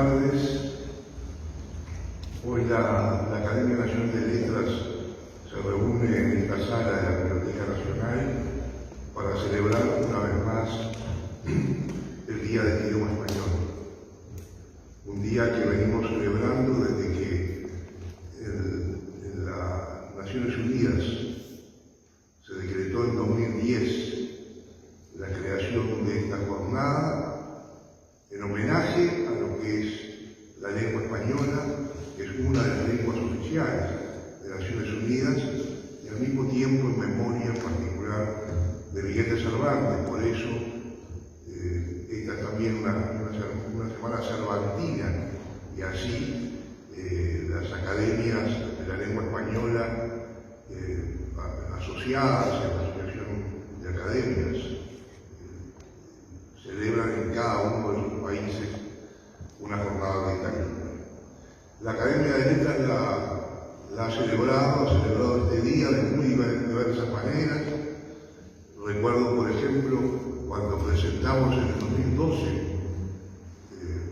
tardes. Hoy la Academia Nacional de Letras se reúne en esta sala de la Biblioteca Nacional para celebrar una vez más el Día del Idioma Español. Un día que venimos celebrando desde que en las Naciones Unidas se decretó en 2010 la creación de esta jornada en homenaje a lo que es la lengua española, que es una de las lenguas oficiales de Naciones Unidas, y al mismo tiempo en memoria en particular de Miguel de Cervantes. Por eso esta es también una semana cervantina, y así las academias de la lengua española asociadas a la Asociación de Academias celebran en cada uno de sus países una jornada de esta lengua. La Academia de Letras la ha celebrado este día de muy diversas maneras. Recuerdo, por ejemplo, cuando presentamos en el 2012,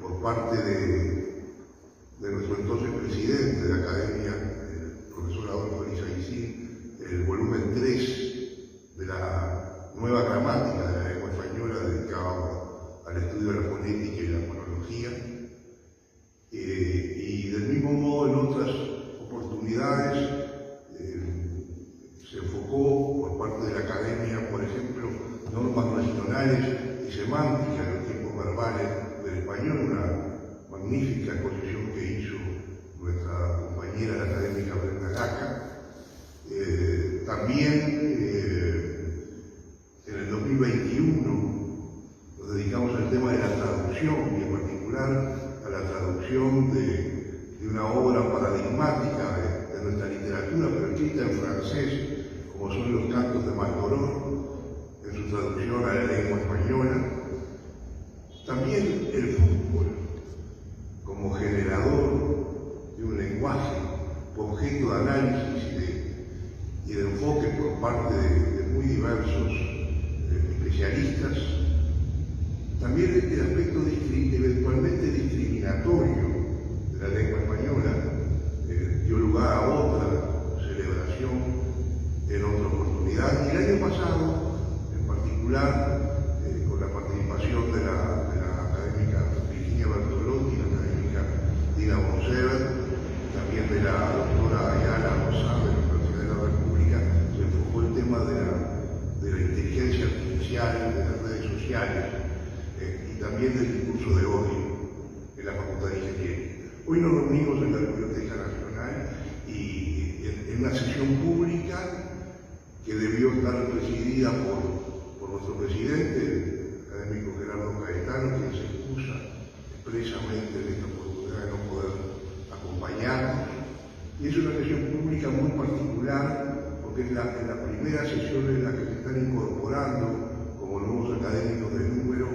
por parte de nuestro entonces presidente de la Academia, el profesor Adolfo Lizaicín, el volumen 3 de la nueva gramática de la lengua española dedicado al estudio de la fonética y la fonología. Y del mismo modo, en otras oportunidades se enfocó por parte de la Academia, por ejemplo, normas regionales y semánticas de los tiempos verbales del español, una magnífica exposición que hizo nuestra compañera la académica Brenda Laca. También en el 2021 nos dedicamos al tema de la traducción, y en particular a la traducción de una obra paradigmática de nuestra literatura, pero escrita en francés, como son los cantos de Maldoror, en su traducción a la lengua española. También el fútbol, como generador de un lenguaje, objeto de análisis y de enfoque por parte de muy diversos especialistas. También el aspecto eventualmente discriminatorio de la lengua española dio lugar a otra celebración en otra oportunidad. Y el año pasado, en particular, con la participación de la académica Virginia Bertolotti, la académica Dina Bonsever, también de la doctora Ayala Rosado de la Universidad de la República, se enfocó el tema de la inteligencia artificial, de las redes sociales, y también del discurso de odio en la Facultad de Ingeniería. Hoy nos reunimos en la Biblioteca Nacional y en una sesión pública que debió estar presidida por nuestro presidente, el académico Gerardo Caetano, quien se excusa expresamente de esta oportunidad de no poder acompañarnos. Y es una sesión pública muy particular porque es la primera sesión en la que se están incorporando como nuevos académicos de número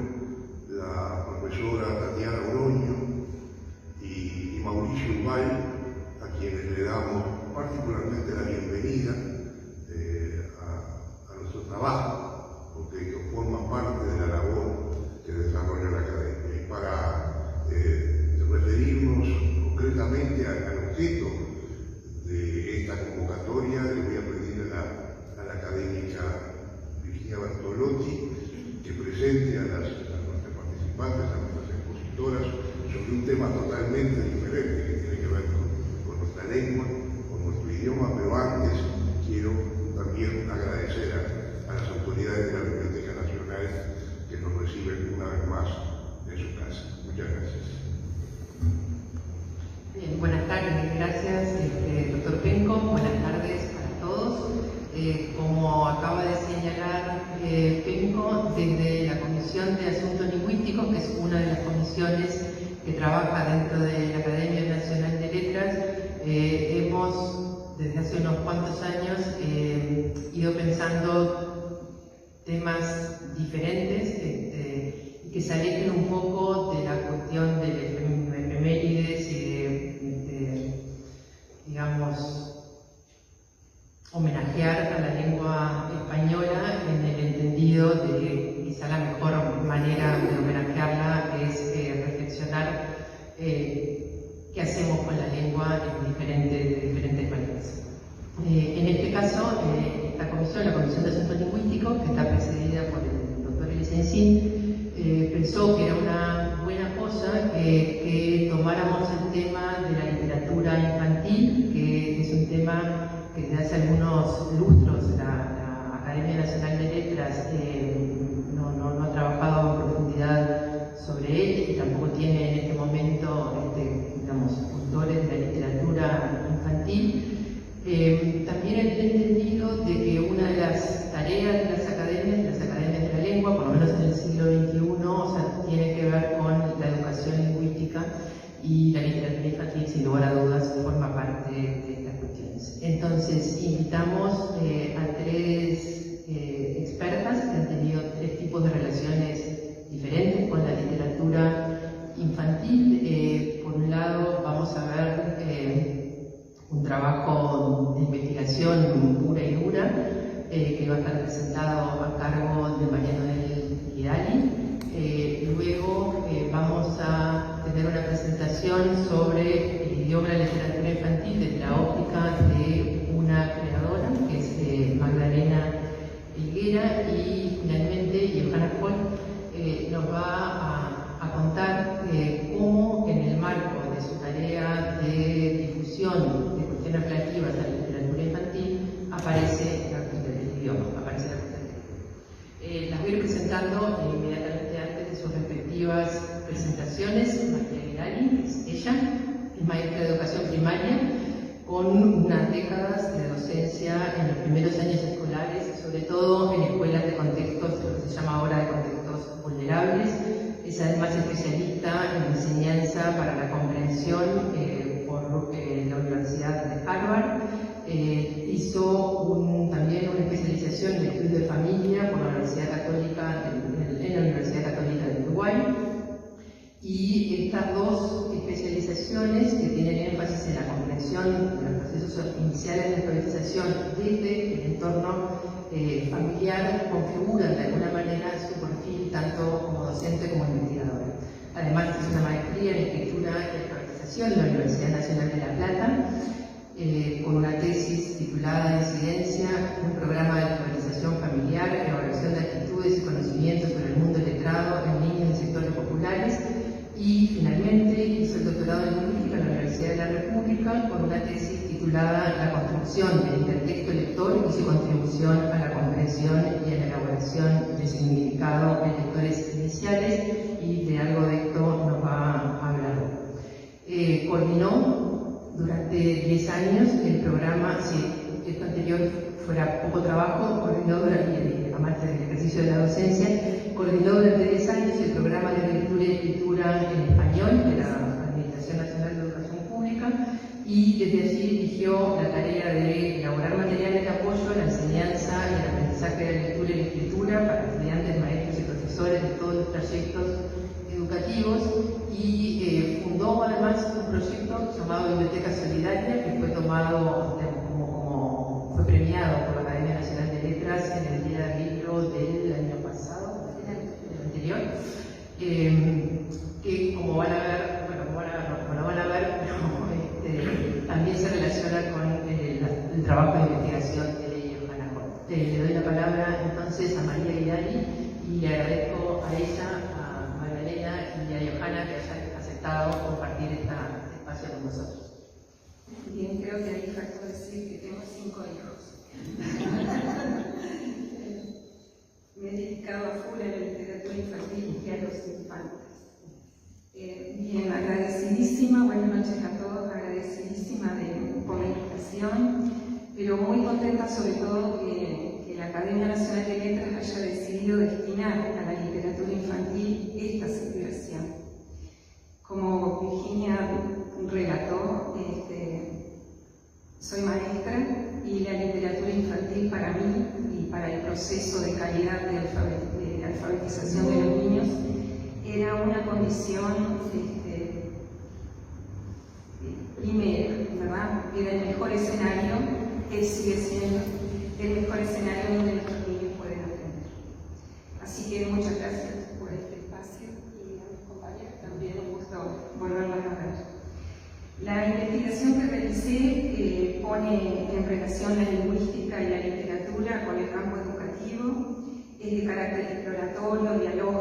la profesora Tatiana Oroño y Mauricio Ubal, a quienes le damos particularmente la bienvenida a nuestro trabajo, porque forma parte de la labor que desarrolla la academia. Y para referirnos concretamente al objeto de esta convocatoria, le voy a pedir a la académica Virginia Bertolotti que presente a nuestras participantes, a nuestras expositoras, sobre un tema totalmente diferente que tiene que ver con nuestra lengua, con nuestro idioma. Pero antes quiero también agradecer a las autoridades de la Biblioteca Nacional que nos reciben una vez más en su casa. Muchas gracias. Bien, buenas tardes, gracias doctor Penco, buenas tardes para todos. Como acaba de señalar Penco, desde la Comisión de Asuntos Lingüísticos, que es una de las comisiones que trabaja dentro de la Academia Nacional de Letras, hemos desde hace unos cuantos años ido pensando temas diferentes y que se alejen un poco de la cuestión del efemérides y digamos, homenajear a la lengua española en el entendido de que quizá la mejor manera de homenajearla es reflexionar CIN pensó que era una buena cosa que tomáramos el tema de la literatura infantil, que es un tema que desde hace algunos lustros la Academia Nacional de Letras no ha trabajado en profundidad sobre él y tampoco tiene en este momento digamos, autores de la literatura infantil. También he entendido de que una de las tareas de las academias de la lengua, por lo menos en el siglo XXI, o sea, tiene que ver con la educación lingüística y la literatura infantil, sin lugar a dudas, forma parte de estas cuestiones. Entonces, invitamos a tres expertas que han tenido tres tipos de relaciones diferentes con la literatura infantil. Por un lado, vamos a ver un trabajo de investigación pura y dura que va a estar presentado a cargo de Mariano del Hidalgo. Luego vamos a tener una presentación sobre el idioma de la literatura infantil desde la óptica de una creadora, que es Magdalena Higuera, y finalmente Johanna Holt nos va a contar cómo en el marco de su tarea de difusión de cuestiones relativas a la literatura infantil aparece el idioma, aparece la cuestión. Las voy a ir presentando inmediatamente antes de sus respectivas presentaciones. María Vidali, que es ella, es maestra de educación primaria, con unas décadas de docencia en los primeros años escolares, sobre todo en escuelas de contextos, lo que se llama ahora de contextos vulnerables. Es además especialista en enseñanza para la comprensión por la Universidad de Harvard. Hizo también una especialización en estudio de familia por la Universidad Católica en la Universidad Católica de Uruguay. Y estas dos especializaciones, que tienen énfasis en la comprensión de los procesos iniciales de alfabetización desde el entorno familiar, configuran de alguna manera su perfil tanto como docente como investigadora. Además, es una maestría en escritura y alfabetización de la Universidad Nacional de La Plata, con una tesis titulada Incidencia, un programa de alfabetización familiar, evaluación de actitudes y conocimientos sobre el mundo letrado en niños de sectores populares. Y finalmente hizo el doctorado en lingüística en la Universidad de la República con una tesis titulada La construcción del intertexto lector y su contribución a la comprensión y a la elaboración del significado en lectores iniciales, y de algo de esto nos va a hablar. Coordinó durante 10 años el programa, si esto anterior fuera poco trabajo, coordinó durante, aparte del ejercicio de la docencia, coordinó durante 10 años el programa de lectura y escritura en español de la Administración Nacional de Educación Pública, y desde allí dirigió la tarea de elaborar materiales de apoyo a la enseñanza y al aprendizaje de la lectura y la escritura para estudiantes, maestros y profesores de todos los proyectos educativos, y fundó además un proyecto llamado Biblioteca Solidaria, que fue tomado fue premiado por la Academia Nacional de Letras en el Día del Libro del año pasado, el anterior, que como van a ver, como lo van a ver, pero, también se relaciona con el trabajo de investigación de Johanna Holt. Le doy la palabra entonces a María Vidali y le agradezco a ella, a Magdalena y a Johanna que hayan aceptado compartir este espacio con nosotros. Bien, creo que ahí faltó decir que tengo 5 hijos. Me he dedicado a full a la literatura infantil y a los infantes. Bien, agradecidísima, buenas noches a todos, agradecidísima por la invitación, pero muy contenta sobre todo que la Academia Nacional de Letras haya decidido destinar a la literatura infantil esta celebración. Como Virginia relató, soy maestra y la literatura infantil para mí y para el proceso de calidad de alfabetización de los niños era una condición primera, ¿verdad? Era el mejor escenario, sigue siendo el mejor escenario donde nuestros niños pueden aprender. Así que muchas gracias por este espacio y a mis compañeros también un gusto volverlos a ver. La investigación que realicé pone en relación la lingüística y la literatura con el campo educativo, es de carácter exploratorio, dialógico,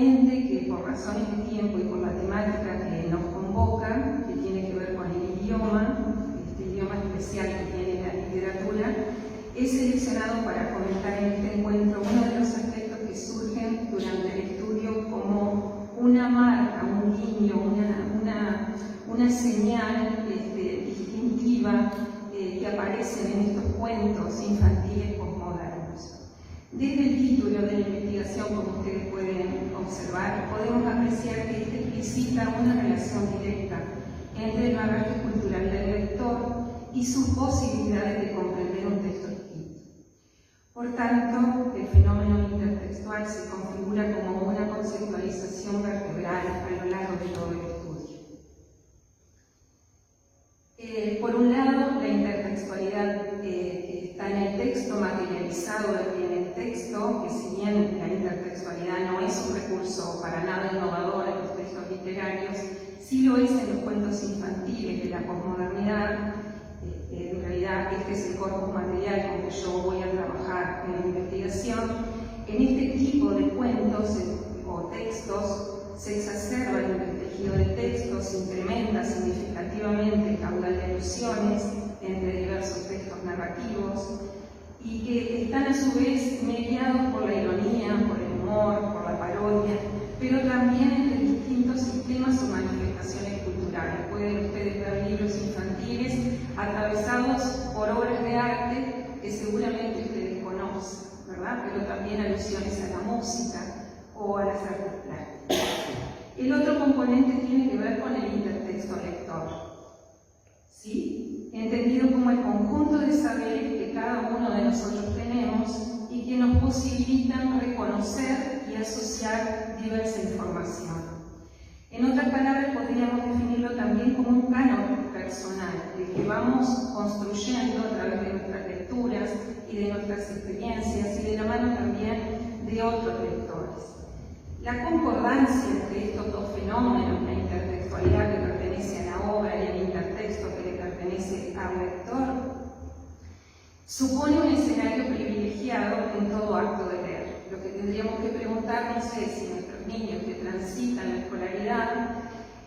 obviamente que por razones de tiempo y por la temática que nos convoca, que tiene que ver con el idioma, este idioma especial que tiene la literatura, he seleccionado para comentar en este encuentro uno de los aspectos que surgen durante el estudio como una marca, un guiño, una señal distintiva que aparecen en estos cuentos infantiles posmodernos. Desde el título de la investigación, como ustedes pueden observar, podemos apreciar que este explicita una relación directa entre el bagaje cultural del lector y sus posibilidades de comprender un texto escrito. Por tanto, el fenómeno intertextual se configura como una conceptualización vertebral a lo largo de todo el estudio. Por un lado, la intertextualidad que está en el texto, materializado en el texto, que si bien la intertextualidad no es un recurso para nada innovador en los textos literarios, sí lo es en los cuentos infantiles de la posmodernidad. En realidad, este es el corpus material con que yo voy a trabajar en la investigación. En este tipo de cuentos o textos se exacerba el tejido del texto, se incrementa significativamente el caudal de alusiones entre diversos textos narrativos y que están a su vez mediados por la ironía, por el humor, por la parodia, pero también entre distintos sistemas o manifestaciones culturales. Pueden ustedes ver libros infantiles atravesados por obras de arte que seguramente ustedes conocen, ¿verdad? Pero también alusiones a la música o a las artes plásticas. El otro componente tiene que ver con el intertexto lector, ¿sí? Entendido como el conjunto de saberes que cada uno de nosotros tenemos y que nos posibilitan reconocer y asociar diversa información. En otras palabras, podríamos definirlo también como un canon personal, el que vamos construyendo a través de nuestras lecturas y de nuestras experiencias y de la mano también de otros lectores. La concordancia entre estos dos fenómenos, la intertextualidad que pertenece a la obra y el intertexto que le pertenece al lector, supone un escenario privilegiado en todo acto de leer. Lo que tendríamos que preguntarnos es si nuestros niños que transitan la escolaridad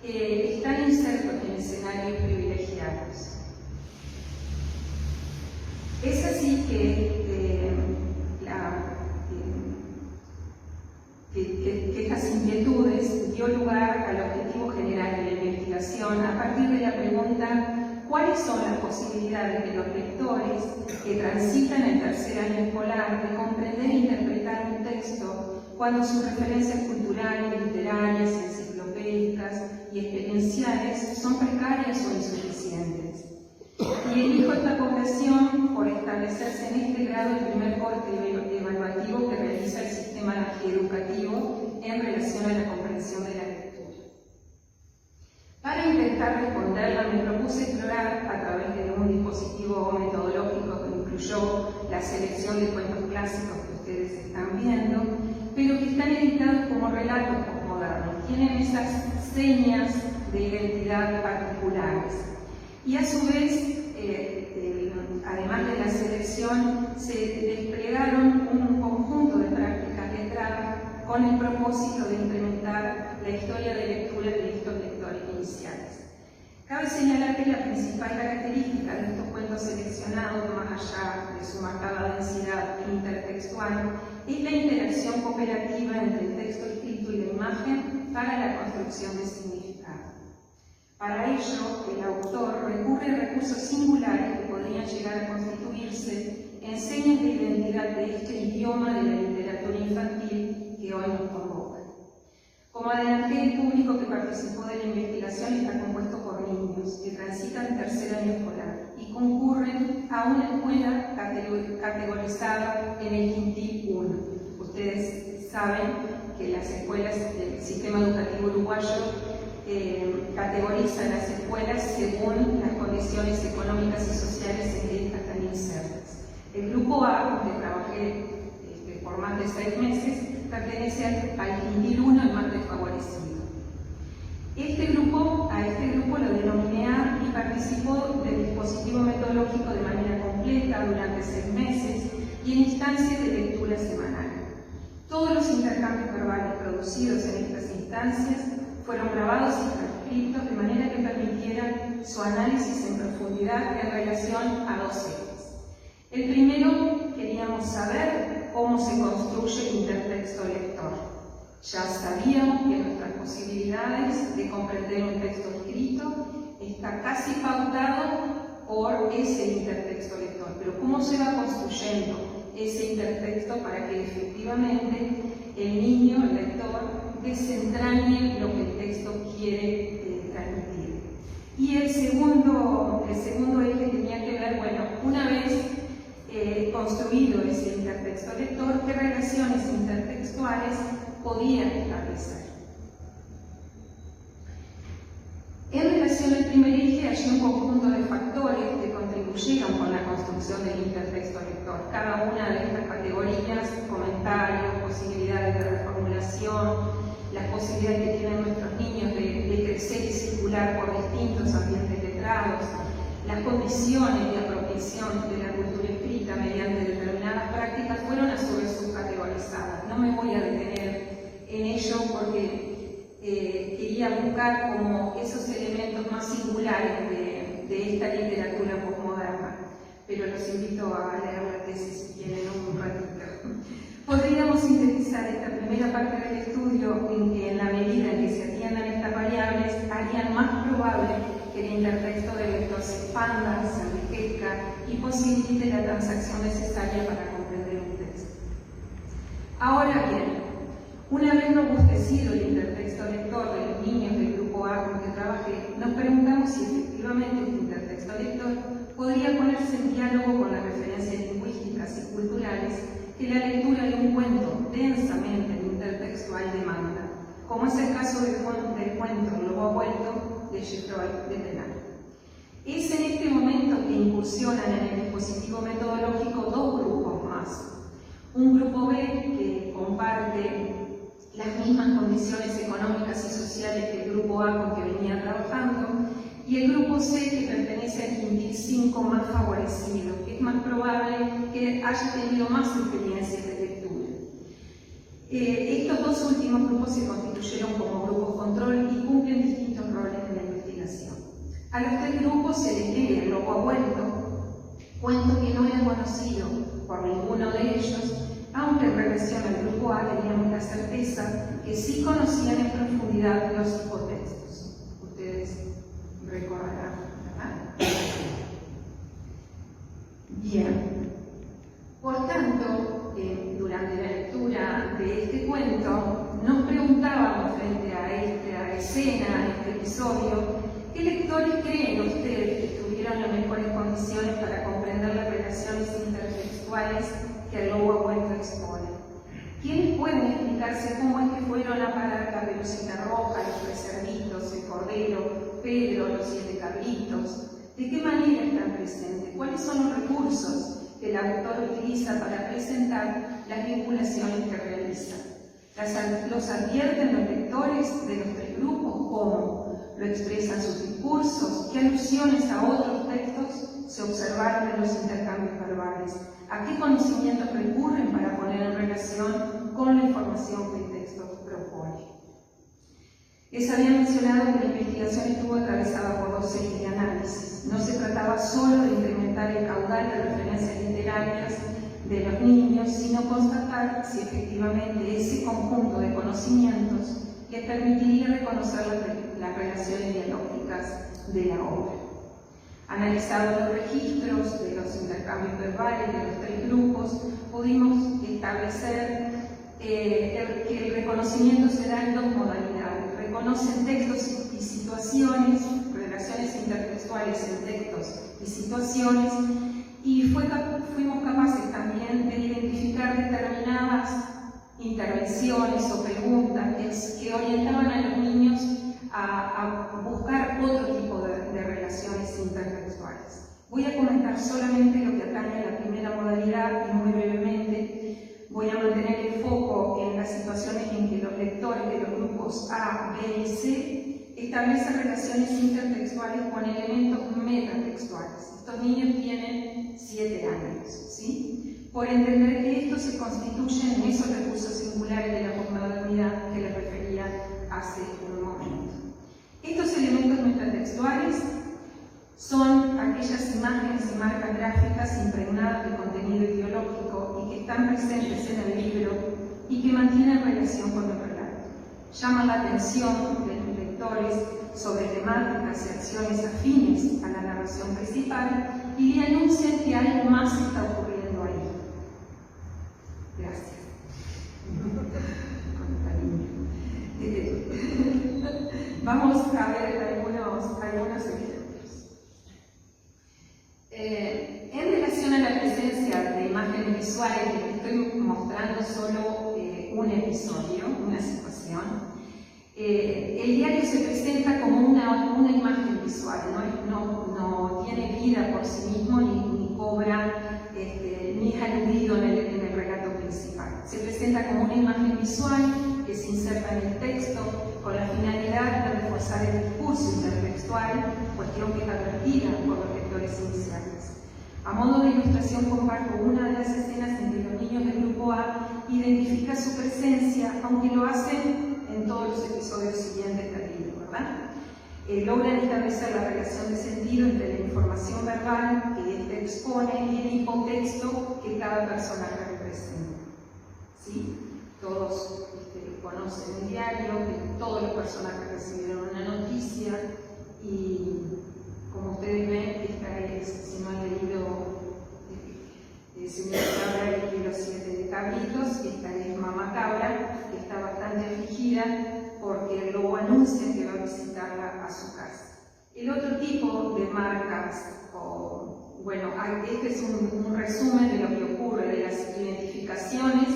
están insertos en escenarios privilegiados. Es así que estas inquietudes dio lugar al objetivo general de la investigación a partir de la pregunta: ¿cuáles son las posibilidades de los lectores que transitan el tercer año escolar de comprender e interpretar un texto cuando sus referencias culturales, literarias, enciclopédicas y experienciales son precarias o insuficientes? Y elijo esta población por establecerse en este grado el primer corte evaluativo que realiza el sistema educativo en relación a la comprensión de la lectura. Para intentar responderla, me propuse explorar a través de un dispositivo metodológico que incluyó la selección de cuentos clásicos que ustedes están viendo, pero que están editados como relatos posmodernos, tienen esas señas de identidad particulares. Y a su vez, además de la selección, se desplegaron un conjunto de prácticas letradas con el propósito de implementar la historia de lectura de estos lectores iniciales. Cabe señalar que la principal característica de estos cuentos seleccionados, más allá de su marcada densidad intertextual, es la interacción cooperativa entre el texto escrito y la imagen para la construcción de significado. Para ello, el autor recurre a recursos singulares que podrían llegar a constituirse en señas de identidad de este idioma de la literatura infantil que hoy nos convoca. Como adelanté, el público que participó de la investigación está compuesto por niños que transitan tercer año escolar y concurren a una escuela categorizada en el quintil 1. Ustedes saben que las escuelas del sistema educativo uruguayo categoriza las escuelas según las condiciones económicas y sociales en que estas están insertas. El grupo A, donde trabajé por más de 6 meses, pertenece al quintil 1, el más desfavorecido. A este grupo lo denominé A y participó del dispositivo metodológico de manera completa durante 6 meses y en instancias de lectura semanal. Todos los intercambios verbales producidos en estas instancias fueron grabados y transcritos de manera que permitieran su análisis en profundidad en relación a dos ejes. El primero, queríamos saber cómo se construye el intertexto lector. Ya sabíamos que nuestras posibilidades de comprender un texto escrito está casi pautado por ese intertexto lector, pero cómo se va construyendo ese intertexto para que efectivamente el niño, el lector, desentrañe lo que el texto quiere transmitir. Y el segundo eje tenía que ver, bueno, una vez construido ese intertexto lector, qué relaciones intertextuales podían establecer. En relación al primer eje, hay un conjunto de factores que contribuyeron con la construcción del intertexto lector. Cada una de estas categorías, comentarios, posibilidades de reformulación, las posibilidades que tienen nuestros niños de crecer y circular por distintos ambientes letrados, las condiciones de apropiación de la cultura escrita mediante determinadas prácticas, fueron a su vez subcategorizadas. No me voy a detener en ello porque quería buscar como esos elementos más singulares de esta literatura posmoderna, pero los invito a leer la tesis si quieren un ratito. Podríamos sintetizar esta primera parte del estudio en que, en la medida en que se atiendan estas variables, harían más probable que el intertexto del lector se expanda, se enriquezca y posibilite la transacción necesaria para comprender un texto. Ahora bien, una vez robustecido el intertexto lector de los niños del grupo A con que trabajé, nos preguntamos si efectivamente este intertexto lector podría ponerse en diálogo con las referencias lingüísticas y culturales que la lectura de un cuento densamente intertextual demanda, como es el caso del cuento Globo Vuelto de Geoffroy de Penal. Es en este momento que incursionan en el dispositivo metodológico dos grupos más. Un grupo B que comparte las mismas condiciones económicas y sociales que el grupo A con que venía trabajando, y el grupo C que pertenece al quintil 5 más favorecido, que es más probable que haya tenido más experiencias de lectura. Estos dos últimos grupos se constituyeron como grupos control y cumplen distintos roles en la investigación. A los tres grupos se les lee el Globo Vuelto, cuento que no era conocido por ninguno de ellos, aunque en relación al grupo A teníamos la certeza que sí conocían en profundidad los hipotextos. Ustedes recordarán, ¿verdad? Bien. Por tanto, durante la lectura de este cuento, nos preguntábamos frente a esta escena, a este episodio, ¿qué lectores creen ustedes que estuvieron en mejores condiciones para comprender las relaciones intertextuales que el Globo Vuelto expone? ¿Quiénes pueden explicarse cómo es que fueron a parar Caperucita Roja, los Tres Cerditos, el Cordero, Pedro, los 7 Cabritos? ¿De qué manera están presentes? ¿Cuáles son los recursos que el autor utiliza para presentar las vinculaciones que realiza? ¿Los advierten los lectores de los tres grupos? ¿Cómo? ¿Lo expresan sus discursos? ¿Qué alusiones a otros textos se observaron en los intercambios verbales? ¿A qué conocimientos recurren para poner en relación con la información que el texto propone? Les había mencionado que la investigación estuvo atravesada por dos series de análisis. No se trataba solo de incrementar el caudal de referencias literarias de los niños, sino constatar si efectivamente ese conjunto de conocimientos les permitiría reconocer las relaciones dialógicas de la obra. Analizados los registros de los intercambios verbales de los tres grupos, pudimos establecer que el reconocimiento se da en dos modalidades. Reconocen textos y situaciones, relaciones intertextuales en textos y situaciones, y fuimos capaces también de identificar determinadas intervenciones o preguntas que orientaban a los niños a buscar otro tipo de relaciones intertextuales. Voy a comentar solamente lo que atañe a la primera modalidad y muy brevemente voy a mantener el foco en las situaciones en que los lectores de los grupos A, B y C establecen relaciones intertextuales con elementos metatextuales. Estos niños tienen 7 años, ¿sí? por entender que estos se constituyen en esos recursos singulares de la posmodernidad que les refería hace un momento. Estos elementos metatextuales son aquellas imágenes y marcas gráficas impregnadas de contenido ideológico y que están presentes en el libro y que mantienen relación con el relato. Llaman la atención de los lectores sobre temáticas y acciones afines a la narración principal y le anuncian que algo más está ocurriendo ahí. Gracias. Vamos a ver algunos ejemplos. En relación a la presencia de imágenes visuales, les estoy mostrando solo un episodio, una situación. El diario se presenta como una imagen visual, no tiene vida por sí mismo ni cobra, ni es aludido en el relato principal. Se presenta como una imagen visual que se inserta en el texto con la finalidad de reforzar el discurso intertextual, cuestión que es advertida por los lectores iniciales. A modo de ilustración comparto una de las escenas en que los niños del grupo A identifican su presencia, aunque lo hacen en todos los episodios siguientes del libro, ¿verdad? Logran establecer la relación de sentido entre la información verbal que éste expone y el hipotexto que cada personaje representa. ¿Sí? Todos conocen el diario, que todos los personajes recibieron una noticia y, como ustedes ven, esta es, si no han leído Señor Cabra, el libro 7 de Cabritos, esta es Mamá Cabra, que está bastante afligida porque el lobo anuncia que va a visitarla a su casa. El otro tipo de marcas, este es un resumen de lo que ocurre, de las identificaciones,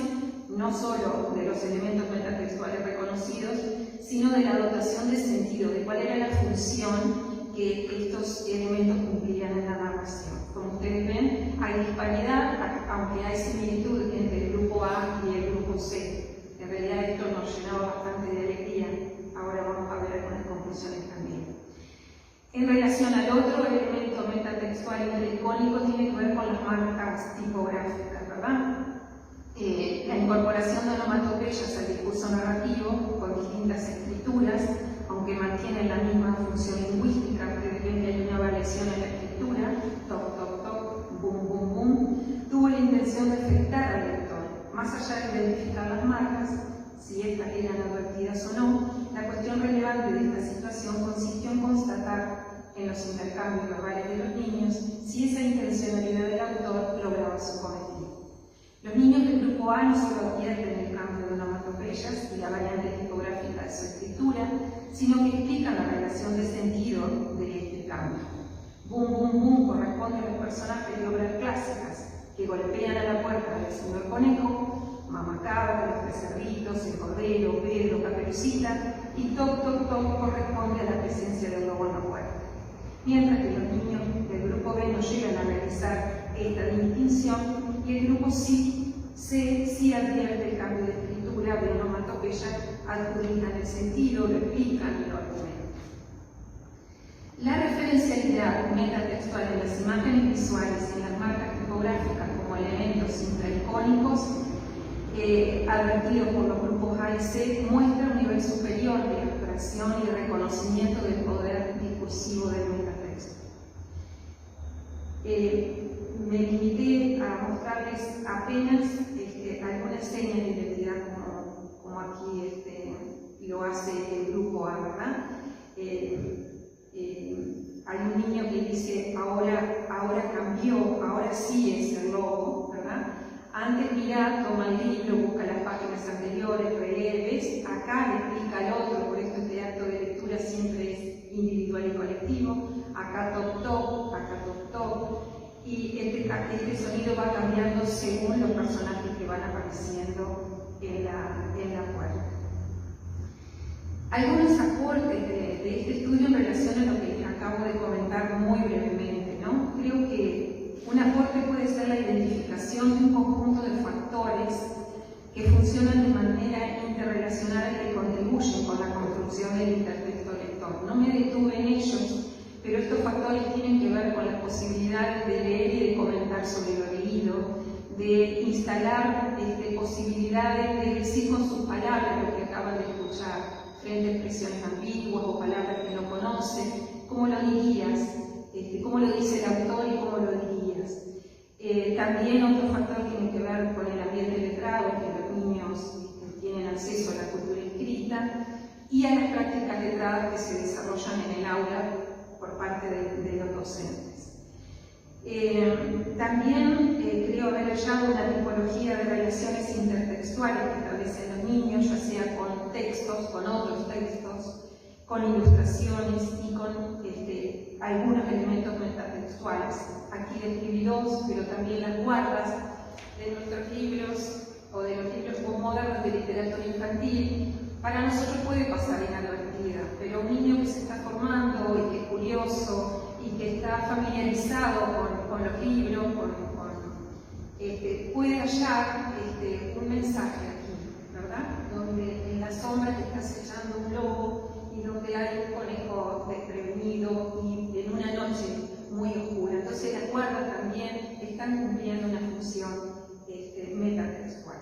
no solo de los elementos metatextuales reconocidos, sino de la dotación de sentido, de cuál era la función que estos elementos cumplían en la narración. Como ustedes ven, hay disparidad, aunque hay similitud entre el grupo A y el grupo C. En realidad esto nos llenaba bastante de alegría. Ahora vamos a ver algunas conclusiones también. En relación al otro elemento metatextual intelecónico, tiene que ver con las marcas tipográficas, ¿verdad? La incorporación de onomatopeyas al discurso narrativo con distintas escrituras, aunque mantienen la misma función lingüística. Ustedes ven que hay una variación en la escritura, toc, toc, toc, boom, boom, boom, tuvo la intención de afectar al lector. Más allá de identificar las marcas, si estas eran advertidas o no, la cuestión relevante de esta situación consistió en constatar en los intercambios verbales de los niños si esa intencionalidad del autor lograba su cometido. Los niños del grupo A no solo advierten el cambio de onomatopeyas y la variante tipográfica de su escritura, sino que explican la relación de sentido de este cambio. Boom, boom, boom corresponde a los personajes de obras clásicas que golpean a la puerta del señor Conejo, Mamá Cabra, los tres cerditos, el cordero, Pedro, Caperucita, y toc, toc, toc corresponde a la presencia del lobo en la puerta. Mientras que los niños del grupo B no llegan a realizar esta distinción, y el grupo C sí advierte el cambio de escritura de onomatopeya, adjudican el sentido, lo explican y lo argumentan. La referencialidad metatextual en las imágenes visuales y en las marcas tipográficas como elementos intraicónicos advertidos por los grupos A y C muestra un nivel superior de abstracción y de reconocimiento del poder discursivo del metatexto. Me limité a mostrarles apenas algunas señas de identidad como aquí lo hace el grupo A, ¿verdad? Hay un niño que dice, ahora cambió, ahora sí es el lobo, ¿verdad? Antes mira, toma el libro, busca las páginas anteriores, relee, ¿ves? Acá le explica al otro, por eso este acto de lectura siempre es individual y colectivo. Acá toc toc, acá toc toc. Y este sonido va cambiando según los personajes que van apareciendo en la puerta. Algunos aportes de este estudio en relación a lo que les acabo de comentar muy brevemente, ¿no? Creo que un aporte puede ser la identificación de un conjunto de factores que funcionan de manera interrelacionada y que contribuyen con la construcción del intertexto lector. No me detuve en ellos, pero estos factores tienen que ver con las posibilidades de leer y de comentar sobre lo leído, de instalar posibilidades de decir con sus palabras lo que acaban de escuchar, frente a expresiones ambiguas o palabras que no conocen, cómo lo dirías, cómo lo dice el autor y cómo lo dirías. También otro factor tiene que ver con el ambiente letrado, que los niños tienen acceso a la cultura escrita y a las prácticas letradas que se desarrollan en el aula por parte de los docentes. También creo haber hallado una tipología de relaciones intertextuales que establecen los niños, ya sea con textos, con otros textos, con ilustraciones y con algunos elementos metatextuales. Aquí describí dos, pero también las guardas de nuestros libros o de los libros modernos de literatura infantil. Para nosotros puede pasar inadvertida, pero un niño que se está formando y que es curioso y que está familiarizado con los libros, puede hallar un mensaje aquí, ¿verdad? Donde en la sombra te está acechando un lobo y donde hay un conejo desprevenido y en una noche muy oscura. Entonces las guardas también están cumpliendo una función metatextual.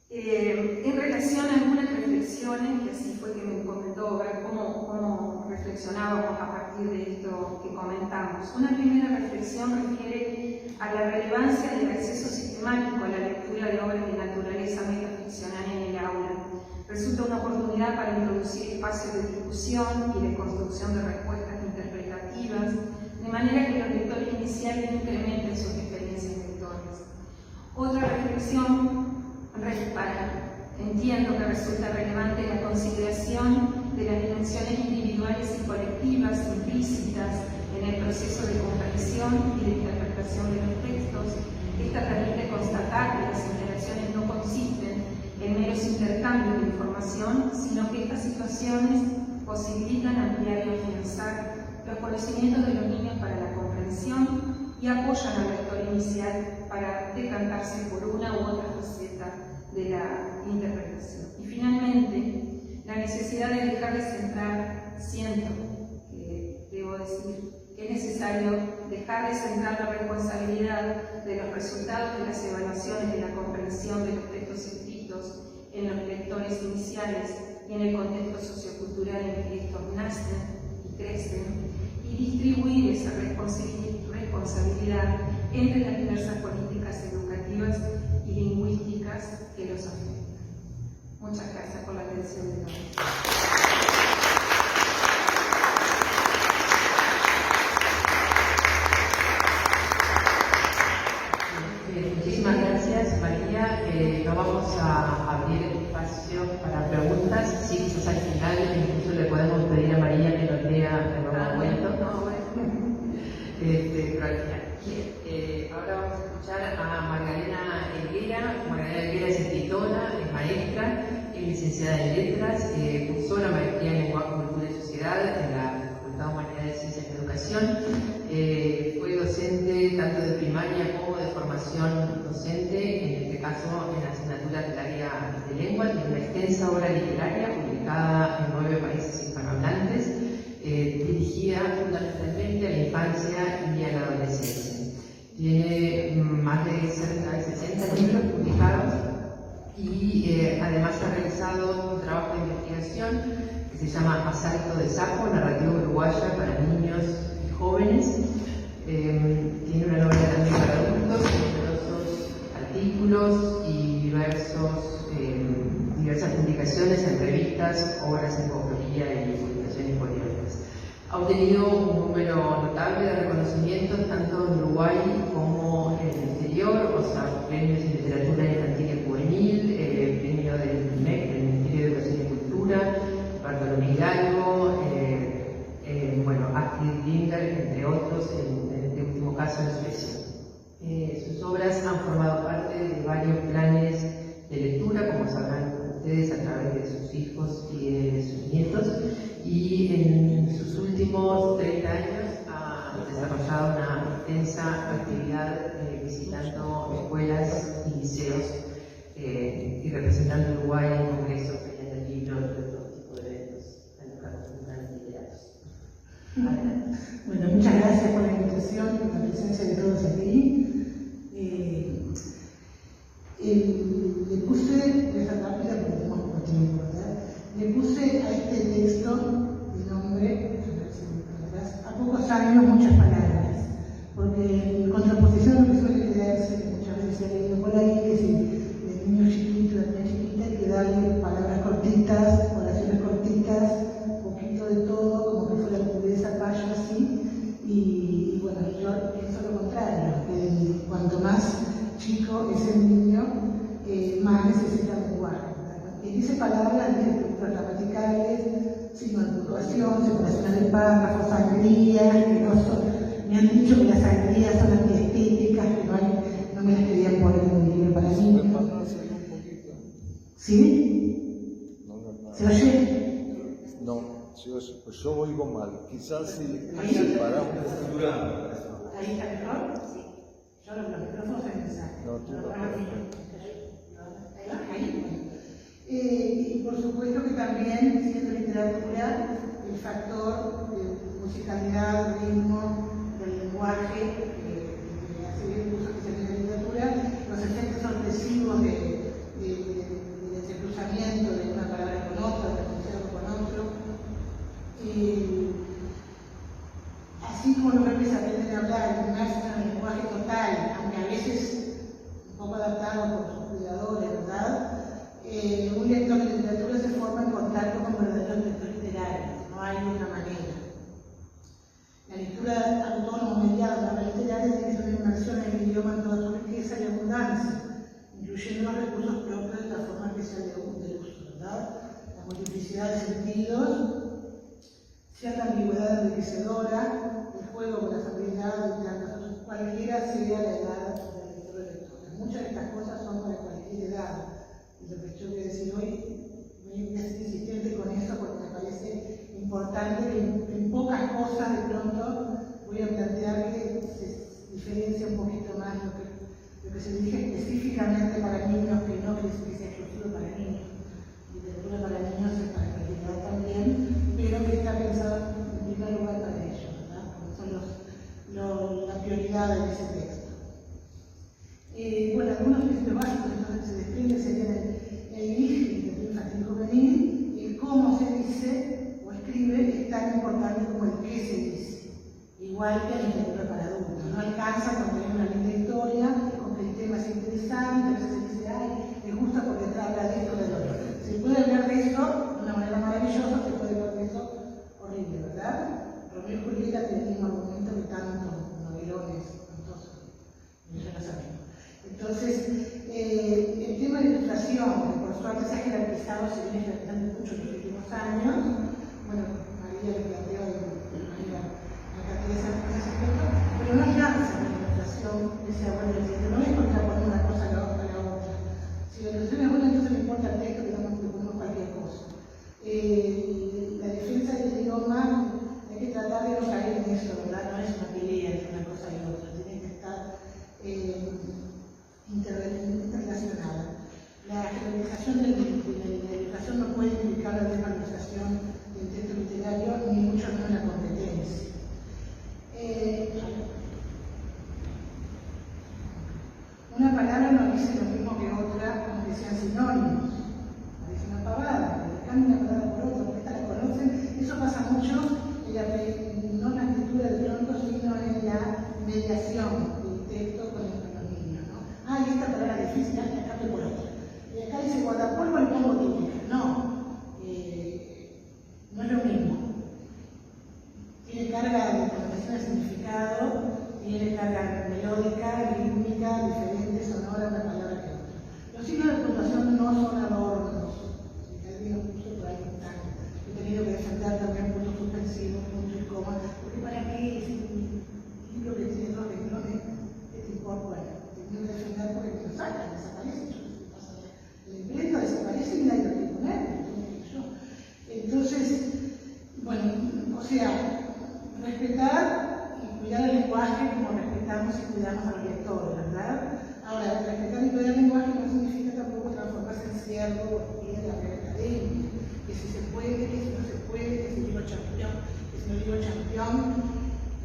En relación a algunas reflexiones, que así fue que me comentó, ver cómo reflexionábamos a partir de esto que comentamos. Una primera reflexión refiere a la relevancia del acceso sistemático a la lectura de obras de naturaleza metaficcional en el aula. Resulta una oportunidad para introducir espacios de discusión y de construcción de respuestas interpretativas, de manera que los lectores iniciales incrementen sus experiencias lectoras. Otra reflexión entiendo que resulta relevante la consideración de las dimensiones individuales y colectivas implícitas en el proceso de comprensión y de interpretación de los textos. Esta permite constatar que las interacciones no consisten en meros intercambios de información, sino que estas situaciones posibilitan ampliar y afianzar los conocimientos de los niños para la comprensión y apoyan al lector inicial para decantarse por una u otra faceta de la interpretación. Y finalmente, la necesidad de dejar de centrar, siento que debo decir que es necesario dejar de centrar la responsabilidad de los resultados de las evaluaciones de la comprensión de los textos escritos en los lectores iniciales y en el contexto sociocultural en que estos nacen y crecen, y distribuir esa responsabilidad entre las diversas políticas educativas y lingüísticas que los afectan. Muchas gracias por la atención de todos. Muchísimas gracias, María. No vamos a abrir el espacio para preguntas. Sí, quizás al final incluso le podemos pedir a María que nos lea el nuevo cuento. Pero al final. Ahora vamos a escuchar a Magdalena Helguera. Magdalena Helguera es escritora, es maestra, es licenciada en Letras, cursó la maestría en Lenguaje, Cultura y Sociedad en la Facultad de Humanidades, Ciencias y Educación. Fue docente tanto de primaria como de formación docente, en este caso en la asignatura del área de lengua. Tiene una extensa obra literaria publicada en 9 países hispanohablantes, dirigida fundamentalmente a la infancia y a la adolescencia. Tiene más de cerca de 60 libros publicados y además ha realizado un trabajo de investigación que se llama Asalto de Sapo, narrativa uruguaya para niños y jóvenes. Tiene una novela también para adultos, numerosos artículos y diversas publicaciones en revistas, obras en enciclopedia y publicaciones periódicas. Ha obtenido un número notable de reconocimientos tanto en Uruguay como en el exterior, o sea, premios en literatura infantil y juvenil, premio del MEC, del Ministerio de Educación y Cultura, Bartolomé Hidalgo, Astrid Lindgren, entre otros, en este último caso en Suecia. Sus obras han formado parte de varios planes de lectura, como sabrán ustedes, a través de sus hijos y de sus nietos, y en sus últimos 30 años ha desarrollado una extensa actividad visitando escuelas y liceos y representando Uruguay en congresos, ferias de libros, de todo tipo de eventos literarios. Adelante. Bueno, muchas gracias por la invitación, por la presencia de todos aquí. es el niño, más necesita lenguaje. Y dice palabras gramaticales, signo de puntuación, separaciones de párrafos, sangrías, que no son. Me han dicho que las sangrías son antiestéticas, que no me las querían poner en un libro para niños. ¿Sí? ¿Se oye? No, pues yo oigo mal. Quizás si separamos un poquito. ¿Ahí está mejor? Sí. Yo los micrófonos se me sacan. No, tú no. Ahí. Y por supuesto que también, siendo literatura, el factor de musicalidad, ritmo, del lenguaje, que hace bien uso que se hace en la literatura, los efectos sorpresivos del entrecruzamiento de una palabra con otra, de un verbo con otro. Así como los bebés aprenden a hablar, inmersos en el lenguaje total, aunque a veces un poco adaptado por sus cuidadores, ¿verdad? Un lector de literatura se forma en contacto con verdaderos lectores literarios, no hay otra manera. La lectura autónoma mediada de la obra literaria tiene que ser una inmersión en el idioma en toda su riqueza y abundancia, incluyendo los recursos propios de la forma especial de uso, ¿verdad? La multiplicidad de sentidos, cierta ambigüedad enriquecedora, el juego con las habilidades y tantas cosas, cualquiera sea la edad del lector o lectora. Muchas de estas cosas son para cualquier edad. Y lo que tengo que decir hoy, voy a ser insistente con eso porque me parece importante que en pocas cosas de pronto voy a plantear que se diferencia un poquito más lo que se dirige específicamente para niños, que no que sea exclusivo para niños. Literatura para niños es para cualquier edad también, pero que está pensado en primer lugar para ellos, ¿verdad? Porque son la prioridad en ese texto. Bueno, algunos principios básicos entonces se desprenden serían el literatura infantil juvenil, el cómo se dice o escribe es tan importante como el qué se dice, igual que la literatura para adultos. No alcanza con tener una linda historia, con que el tema es interesante, a veces se dice, ay, me gusta porque habla de esto, de lo otro. Se puede hablar de eso de una manera maravillosa, se puede hablar de eso horrible, ¿verdad? Romeo y Julieta tiene el mismo argumento que tantos novelones, ya lo sabemos. Entonces, el tema de ilustración, que por suerte se ha jerarquizado, se viene jerarquizando mucho en los últimos años. Bueno, María lo planteó la cantidad de esas aspectos, pero no alcanza la ilustración, decía, bueno, no es contraponer una cosa a la otra. Si la ilustración es buena, entonces no importa el texto, que no ponemos cualquier cosa. La defensa del idioma, hay que tratar de no caer en eso, ¿verdad? No es una pelea entre una cosa y otra, tiene que estar interrelacionada. La generalización de la educación no puede implicar la desvalorización del texto literario, ni mucho menos la competencia. Una palabra no dice lo mismo que otra, como que sean sinónimos. Parece una pavada, pero cambian una palabra por otra, porque esta la conocen. Eso pasa mucho no en la escritura de pronto, sino en la mediación del texto con los niños, ¿no? Ah, y esta palabra es difícil, la cambio por otra. Y acá dice guardapolvo y pongo típica. No, no es lo mismo. Tiene carga de connotación de significado, tiene carga melódica, rítmica, diferente, sonora, una palabra que otra. Los signos de puntuación no son adornos. Si alguien los puso por ahí están. He tenido que defender también puntos suspensivos, puntos y comas, porque para qué es un libro que tiene dos renglones, ¿qué te importa? Bueno, he tenido que defender porque me lo sacan, desaparece. La imprenta desaparece y nadie lo quiere poner, entonces, bueno, o sea, respetar y cuidar el lenguaje como respetamos y cuidamos a los lectores, ¿verdad? Ahora, respetar y cuidar el lenguaje no significa tampoco transformarse en ciervo o piedra académica, que si se puede, que si no se puede, que si digo champión, que si no digo champión.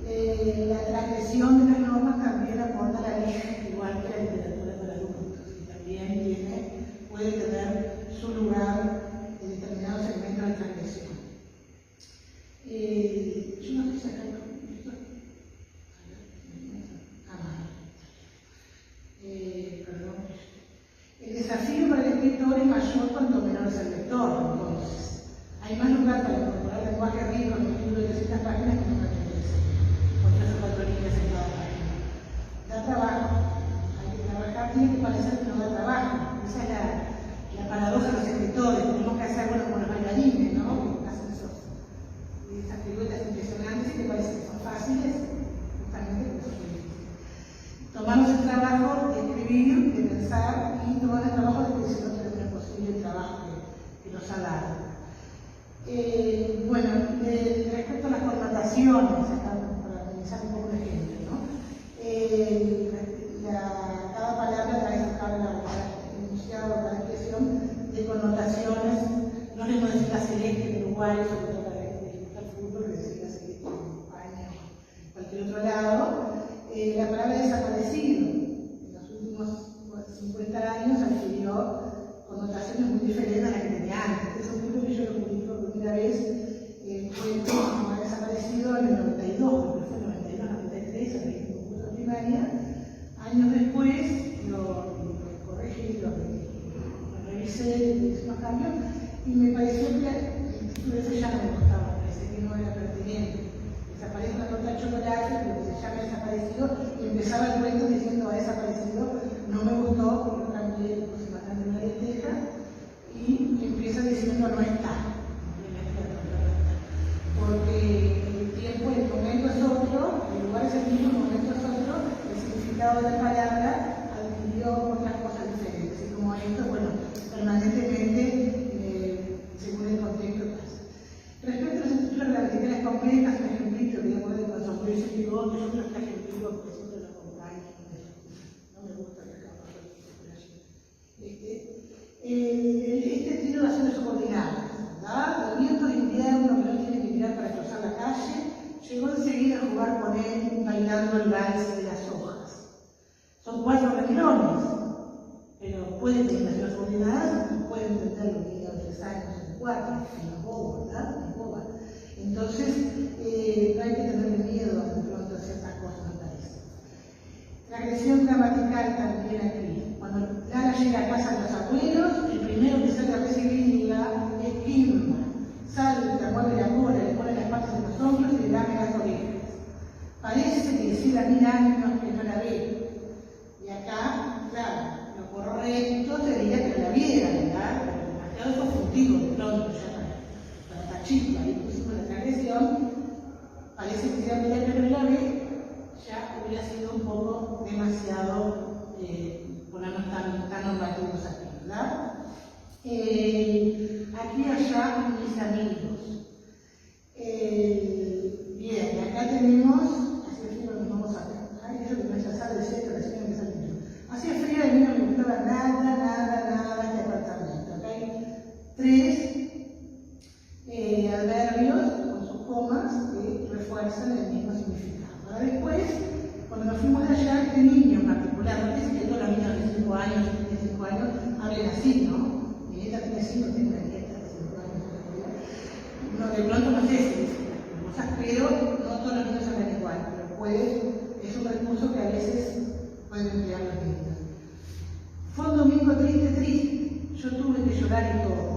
La transgresión de las normas también aporta la ley, igual que la literatura para adultos, y también puede tener su lugar en determinados segmentos de transgresión. Yo no estoy sacando esto. Perdón. El desafío para el escritor es mayor cuanto menor es el lector, entonces. Hay más lugar para incorporar lenguaje rico en un libro de 300 páginas que en una de 13, con 3 o 4 líneas en cada página. Da trabajo, hay que trabajar, tiene que parecer que no da trabajo. Esa es la paradoja de los escritores. Tenemos que hacer, bueno, como los bailarines, ¿no? Que hacen esas piruetas impresionantes y que parece que son fáciles, justamente porque son difíciles. Tomamos el trabajo de escribir, de pensar y tomar el trabajo de que si no es posible el trabajo que nos ha dado. Bueno, respecto a las connotaciones, para analizar un poco el ejemplo, ¿no? Cada palabra trae cada enunciado, cada expresión de connotaciones. No le podemos decir la celeste en Uruguay, sobre todo para el fútbol, le decir la celeste en España o en cualquier otro lado. La palabra desaparecido en los últimos 50 años adquirió connotaciones muy diferentes a las que tenía antes. Es un libro que yo lo publiqué por primera vez, fue como ha desaparecido en el 92, creo que fue en el 92, 93, en el curso primaria. Años después lo corregí, lo revisé, hice unos cambios y me pareció que el título ese ya no me gustaba, me parecía que no era pertinente. Desaparece una torta de chocolate, pero se llama desaparecido y empezaba el cuento diciendo ha desaparecido, no me gustó porque lo cambié, lo puse bastante en una lenteja y empieza diciendo no está. Porque el tiempo, el momento es otro, el lugar es el mismo, el momento es otro, el significado de la palabra adquirió otras cosas diferentes. Y como esto, bueno, permanentemente, según el contexto pasa. Respecto a las estructuras gramaticales complejas, un ejemplito, digamos, de cuando son muy sentidos, yo creo que ejemplito porque siempre lo acompaño, no me gusta que acabamos de circulación. Este estilo de acciones subordinadas, ¿verdad? El viento de invierno que no tiene que mirar para cruzar la calle, llegó enseguida a jugar con él bailando el vals de las hojas. Son 4 renglones, pero pueden tener acciones subordinadas y pueden entender los niños de 3 años en 4, en la boba, ¿verdad? En boba. Entonces, no hay que tenerle miedo de pronto a ciertas cosas, me parece. La agresión gramatical también aquí. Cuando Lara llega a casa de los abuelos, el primero que sale a recibirla es Kimba. Salta, mueve la cola, le pone las patas en los hombros y le lame las orejas. Parece que decir a 1000 años que no la ve. Y acá, claro, lo correcto sería que la viera, ¿verdad? Pero demasiado confundido de pronto, ya para esta chica, ahí pusimos la agresión, parece que si la mira que no la ve, ya hubiera sido un poco demasiado ponernos tan normativos aquí, ¿verdad? Aquí y allá mis amigos. Bien, acá tenemos, hace frío nos vamos a ver. Ay, eso que me hace asar de centro, recién empezó el libro. Hacía frío y a mí no me gustaba nada este apartamento. Acá hay 3 adverbios con sus comas que refuerzan el mismo significado. Ahora después, cuando nos fuimos de allá, este niño en particular, no piensen que todos los niños de 5 años, de 5 años, hablen así, ¿no? Mi nieta tiene 5, tengo una nieta de 5 años. No, de pronto no sé si dicen cosas, pero no todos los niños hablan igual, pero es un recurso que a veces pueden emplear los niños. Fue un domingo triste, yo tuve que llorar y todo.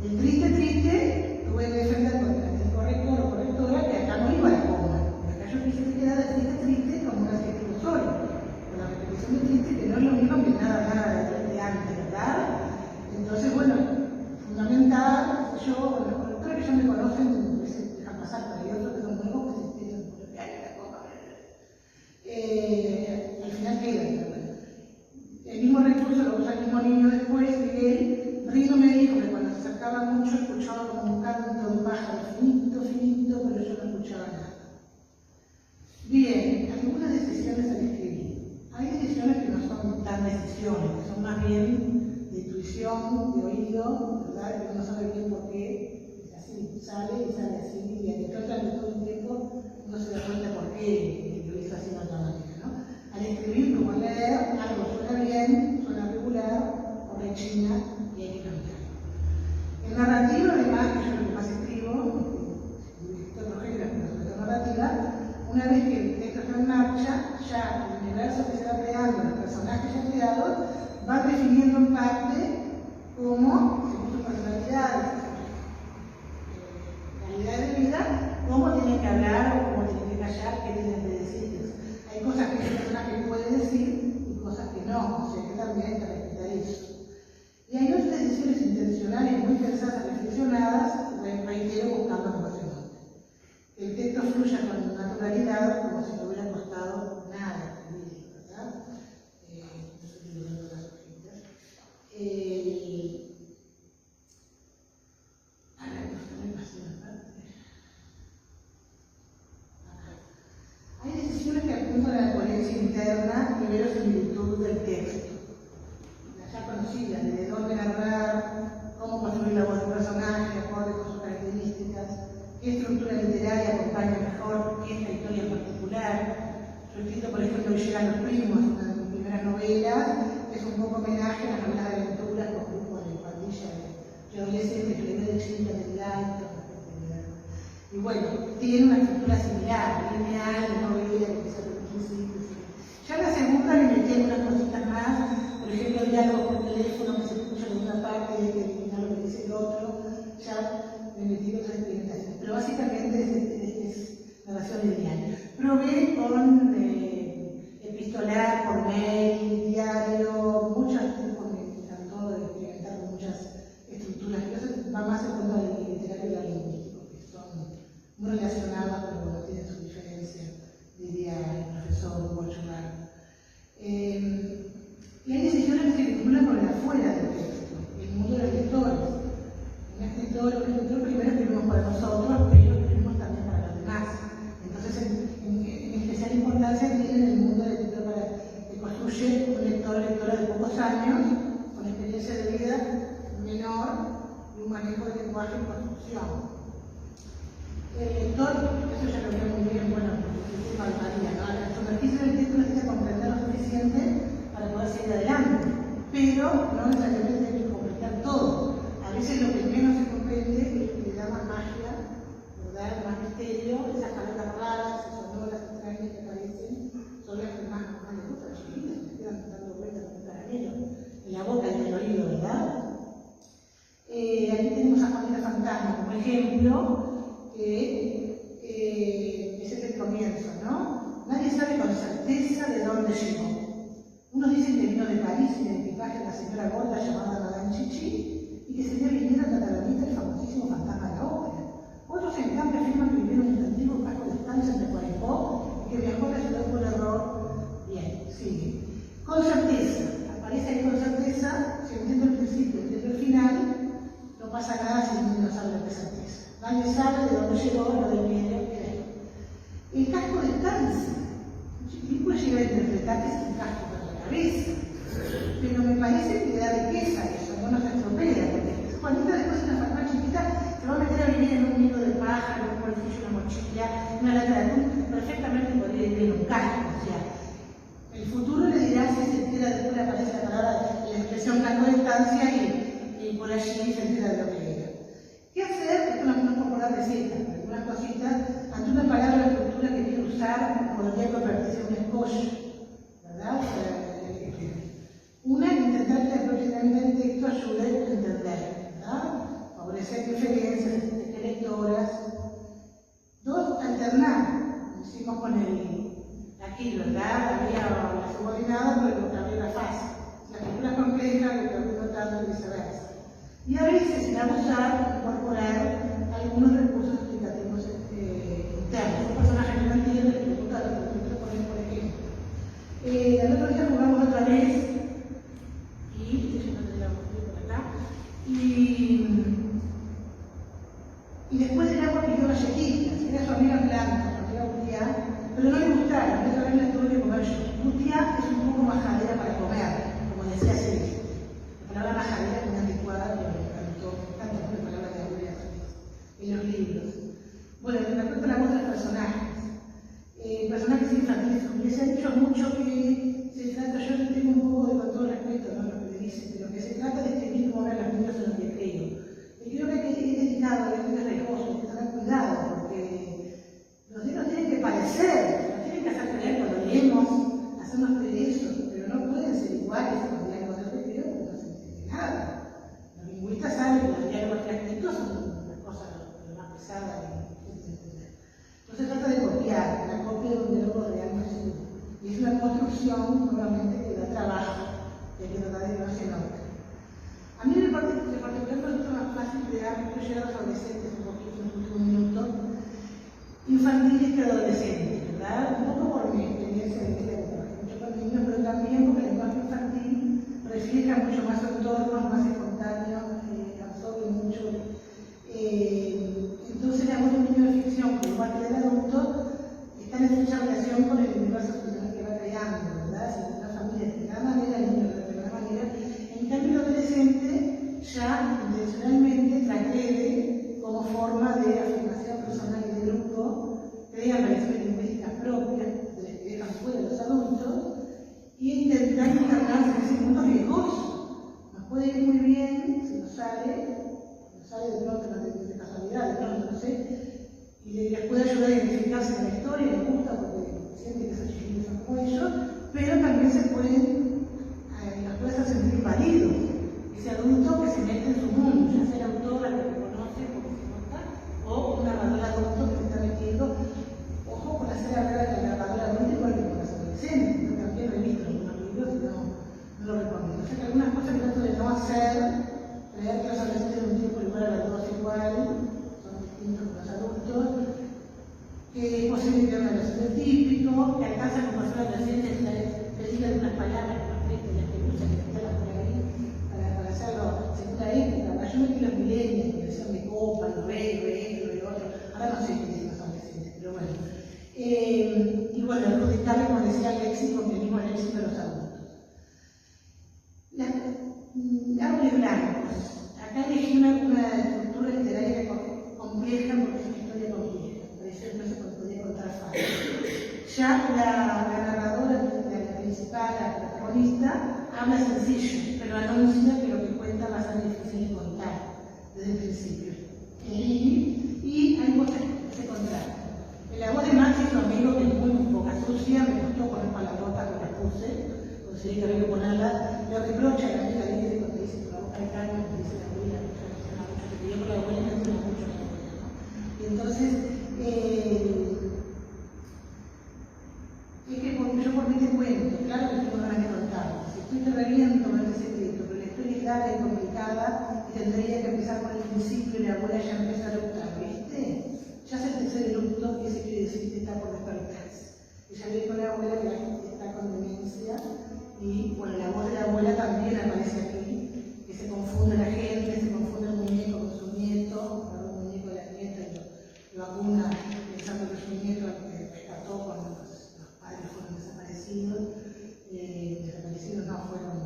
El triste, tuve que defender contra el corrector o correctora que acá no iba a la coma. Acá yo quise que quedara triste como un adjetivo solo. Con la repetición de triste, que no es lo mismo que nada de antes, ¿verdad? Entonces, bueno, fundamental, yo, los correctores que ya me conocen, dejan pasar, pero hay otros que son nuevos que se tienen por el la coma. Al final quedan, ¿verdad? El mismo recurso lo usa el mismo niño después, Miguel. Rino me dijo que cuando se acercaba mucho escuchaba como un canto de un pájaro finito, pero yo no escuchaba nada. Bien, algunas decisiones al escribir. Hay decisiones que no son tan decisiones, que son más bien de intuición, de oído, ¿verdad? Que uno sabe bien por qué, es así, sale así, y de tratan de todo el tiempo, uno se da cuenta por qué lo hizo así de otra manera, ¿no? Al escribir, como leer, algo suena bien, suena regular, o rechina, y hay que cambiarlo. En narrativa, además, que yo lo que más escribo, de otro género, pero sobre todo narrativa, una vez que el texto está en marcha, ya el universo que se va creando, los personajes ya creados, van definiendo en parte cómo, según sus personalidades, calidad de vida, cómo tienen que hablar o cómo tienen que callar, qué tienen que decir. Hay cosas que el personaje puede decir y cosas que no. O sea, simultaneidad y bueno, tiene una estructura similar, lineal, no veía que se principio. Ya la segunda le metí unas cositas más, por ejemplo, diálogos por teléfono que se escuchan en una parte y hay que eliminar lo que dice el otro, ya le metí otras experimentaciones, pero básicamente es narración lineal. Probé con epistolar, por mail, diario, muchas tipos, me encantó de experimentar con muchas estructuras, que eso va más en cuanto al literario y al lingüístico, que son muy relacionadas, pero bueno, tienen su diferencia, diría el profesor Bochumar. Y hay decisiones que se vinculan con el afuera del texto, el mundo de los lectores. Un escritor primero escribimos para nosotros, pero escribimos también para los demás. Entonces, en especial importancia tiene el mundo del lector que construye un lector o lectora de pocos años, con experiencia de vida menor y un manejo de lenguaje y construcción. El lector, eso ya lo veo muy bien, bueno, dice María, ¿no? La superficie del texto necesita comprender lo suficiente para poder seguir adelante, pero no necesariamente hay que comprender todo. A veces lo que menos se comprende es lo que le da más magia, ¿verdad? Más misterio, esas palabras raras, sonoras, extrañas que aparecen, son las que más les gustan a los chiquitos, que quedan dando vueltas con un caramelo en la boca y en el oído, ¿verdad? Aquí tenemos a Juanita Fantasma como ejemplo, que ese es el comienzo, ¿no? Nadie sabe con certeza de dónde llegó. Unos dicen que vino de París en el equipaje de la señora gorda llamada Madame Chichi y que sería viviera catalanita el famosísimo fantasma de la ópera. Otros, en cambio, afirman que vivieron un antiguo casco de estancia de Coipó y que viajó a la ciudad por error. Bien, sigue. Con certeza, aparece ahí con certeza, si entiendo el principio y entiendo el final, no pasa nada si uno no sabe lo que es certeza. Nadie sabe de dónde llegó, lo del medio que hay. El casco de estancia. Chiquilico llega a interpretar que es un casco para la cabeza, pero me parece que da riqueza eso, no nos estropea, porque Juanita después de una fantasma chiquita se va a meter a vivir en un nido de pájaro, un bolsillo, una mochila, una lata de atún, perfectamente podría vivir en un casco, o sea, el futuro le dirá si se entera, después le aparece la palabra, la expresión casco de estancia y por allí se entera de lo que era. ¿Qué hacer? Esto no puedo poner recetas, algunas cositas, ante una palabra o estructura que quiero usar, podría convertirse en un escollo, ¿verdad? Una, intentar que la propiedad del texto ayude a entender, ¿verdad? Favorecer referencias, lectoras. Dos, alternar. Lo hicimos con aquí, ¿verdad? Había la subordinada, pero el vocabulario era fácil. La lectura es compleja, lo que voy notando y viceversa. Y a veces, sin abusar, incorporar algunos recursos explicativos internos. Un personaje que no entiende, le pregunta a los que ponen, por ejemplo. El otro día jugamos otra vez, y yo no tenía por acá, y después el agua pidió galletitas, era su amiga Blanca, su amiga Butia, pero no le gustaron, esa vez la tuve que comer yo. Butia es un poco majadera para comer, como decía Celeste. La palabra majadera es muy anticuada, pero me encantó, tantas palabras de abuela en los libros. Bueno, me cuento la voz de los personajes. Personajes infantiles, como les he dicho mucho que se trata, yo tengo un poco de, con todo respeto, ¿no? Lo que me dicen, pero que se trata de escribir como ven los niños en los que creo. Y creo que hay que ir dedicado, hay que tener riesgoso, hay que tener cuidado, porque los libros tienen que parecer, nos tienen que hacer creer cuando leemos, hacernos creer eso, pero no pueden ser iguales a los diálogos de recreo, porque no se entiende nada. Los lingüistas saben que los diálogos transcritos son una cosa lo más pesada y difícil de entender. Entonces trata de copiar, la copia de un diálogo real no es uno. Y es una construcción, nuevamente, que da trabajo, que hay que tratar de que no se note. A mí, en particular, me resulta más fácil crear, yo he llegado a los adolescentes un poquito, en el último minuto, infantiles que adolescentes, ¿verdad? Un poco por mi experiencia de vida, que trabajé mucho con niños, pero también porque el lenguaje infantil refleja mucho más su entorno, más espontáneo, absorbe mucho. Entonces, la voz de un niño de ficción, que igual que del adulto, está en estrecha relación con el universo social que va creando, ¿verdad? Si una familia de determinada manera, el niño de determinada manera. En cambio, el adolescente ya intencionalmente transgrede como forma de afirmación personal y de grupo, crea variaciones lingüísticas propias, de las que dejan fuera los adultos, y intentar internarse en ese mundo riesgoso. Nos puede ir muy bien si nos sale sale de pronto, de casualidad, de pronto, no sé, y les puede ayudar a identificarse en la historia, les gusta porque sienten que esos chiquillos son como ellos, pero también se pueden, las puede hacer sentir invadidos. Ese adulto que se mete en su mundo, ya sea el autor al que reconoce porque se nota, o un narrador adulto que se está metiendo. Ojo con hacer hablar al narrador adulto igual que con los adolescentes. Yo también he visto algunos libros y no lo recomiendo. O sea que algunas cosas que trato de no hacer, creer que los adolescentes tienen un tiempo igual a los dos igual, son distintos que los adultos, que es posible que haya un estereotípico, que alcanza como ser adolescentes que digan unas palabras que no se meterlas por ahí para hacerlo segunda época. Yo metí los milenios, que decían de copa, lo otro. Ahora no sé qué dicen los adolescentes, pero bueno. Y bueno, adjudicarle, como decía Alexis, con el mismo léxico de los adultos. Árboles blancos. Acá elegí una estructura literaria compleja porque es una historia compleja. Por eso no se podía contar fácil. Ya la narradora, la principal, la protagonista, habla sencillo, pero anuncia que lo que cuenta va a ser difícil de contar desde el principio. Y hay voces que se contrastan. La voz de Maxi, su amigo, que es muy boca sucia, me costó poner palabrotas que la puse, conseguí que había que ponerla. Lo reprocha a la amiga Lidia cuando dice por la boca de carne, que dice la abuela, que yo con la abuela me gusta mucho la abuela, ¿no? Y entonces, es que yo por mí te cuento, claro que tengo ganas de contarlo. Si estoy te reviento con este secreto, pero la historia es larga y complicada y tendría que empezar por el principio y la abuela ya empieza a eructar, ¿viste? Ya es el tercer eructo y ese quiere decir que está por despertarse. Ella vive con la abuela que está con demencia y bueno, la voz de la abuela también aparece aquí, que se confunde la gente, se confunde el muñeco con su nieto, con el muñeco de la nieta y lo acuna pensando que su nieto que rescató cuando los padres fueron desaparecidos, no fueron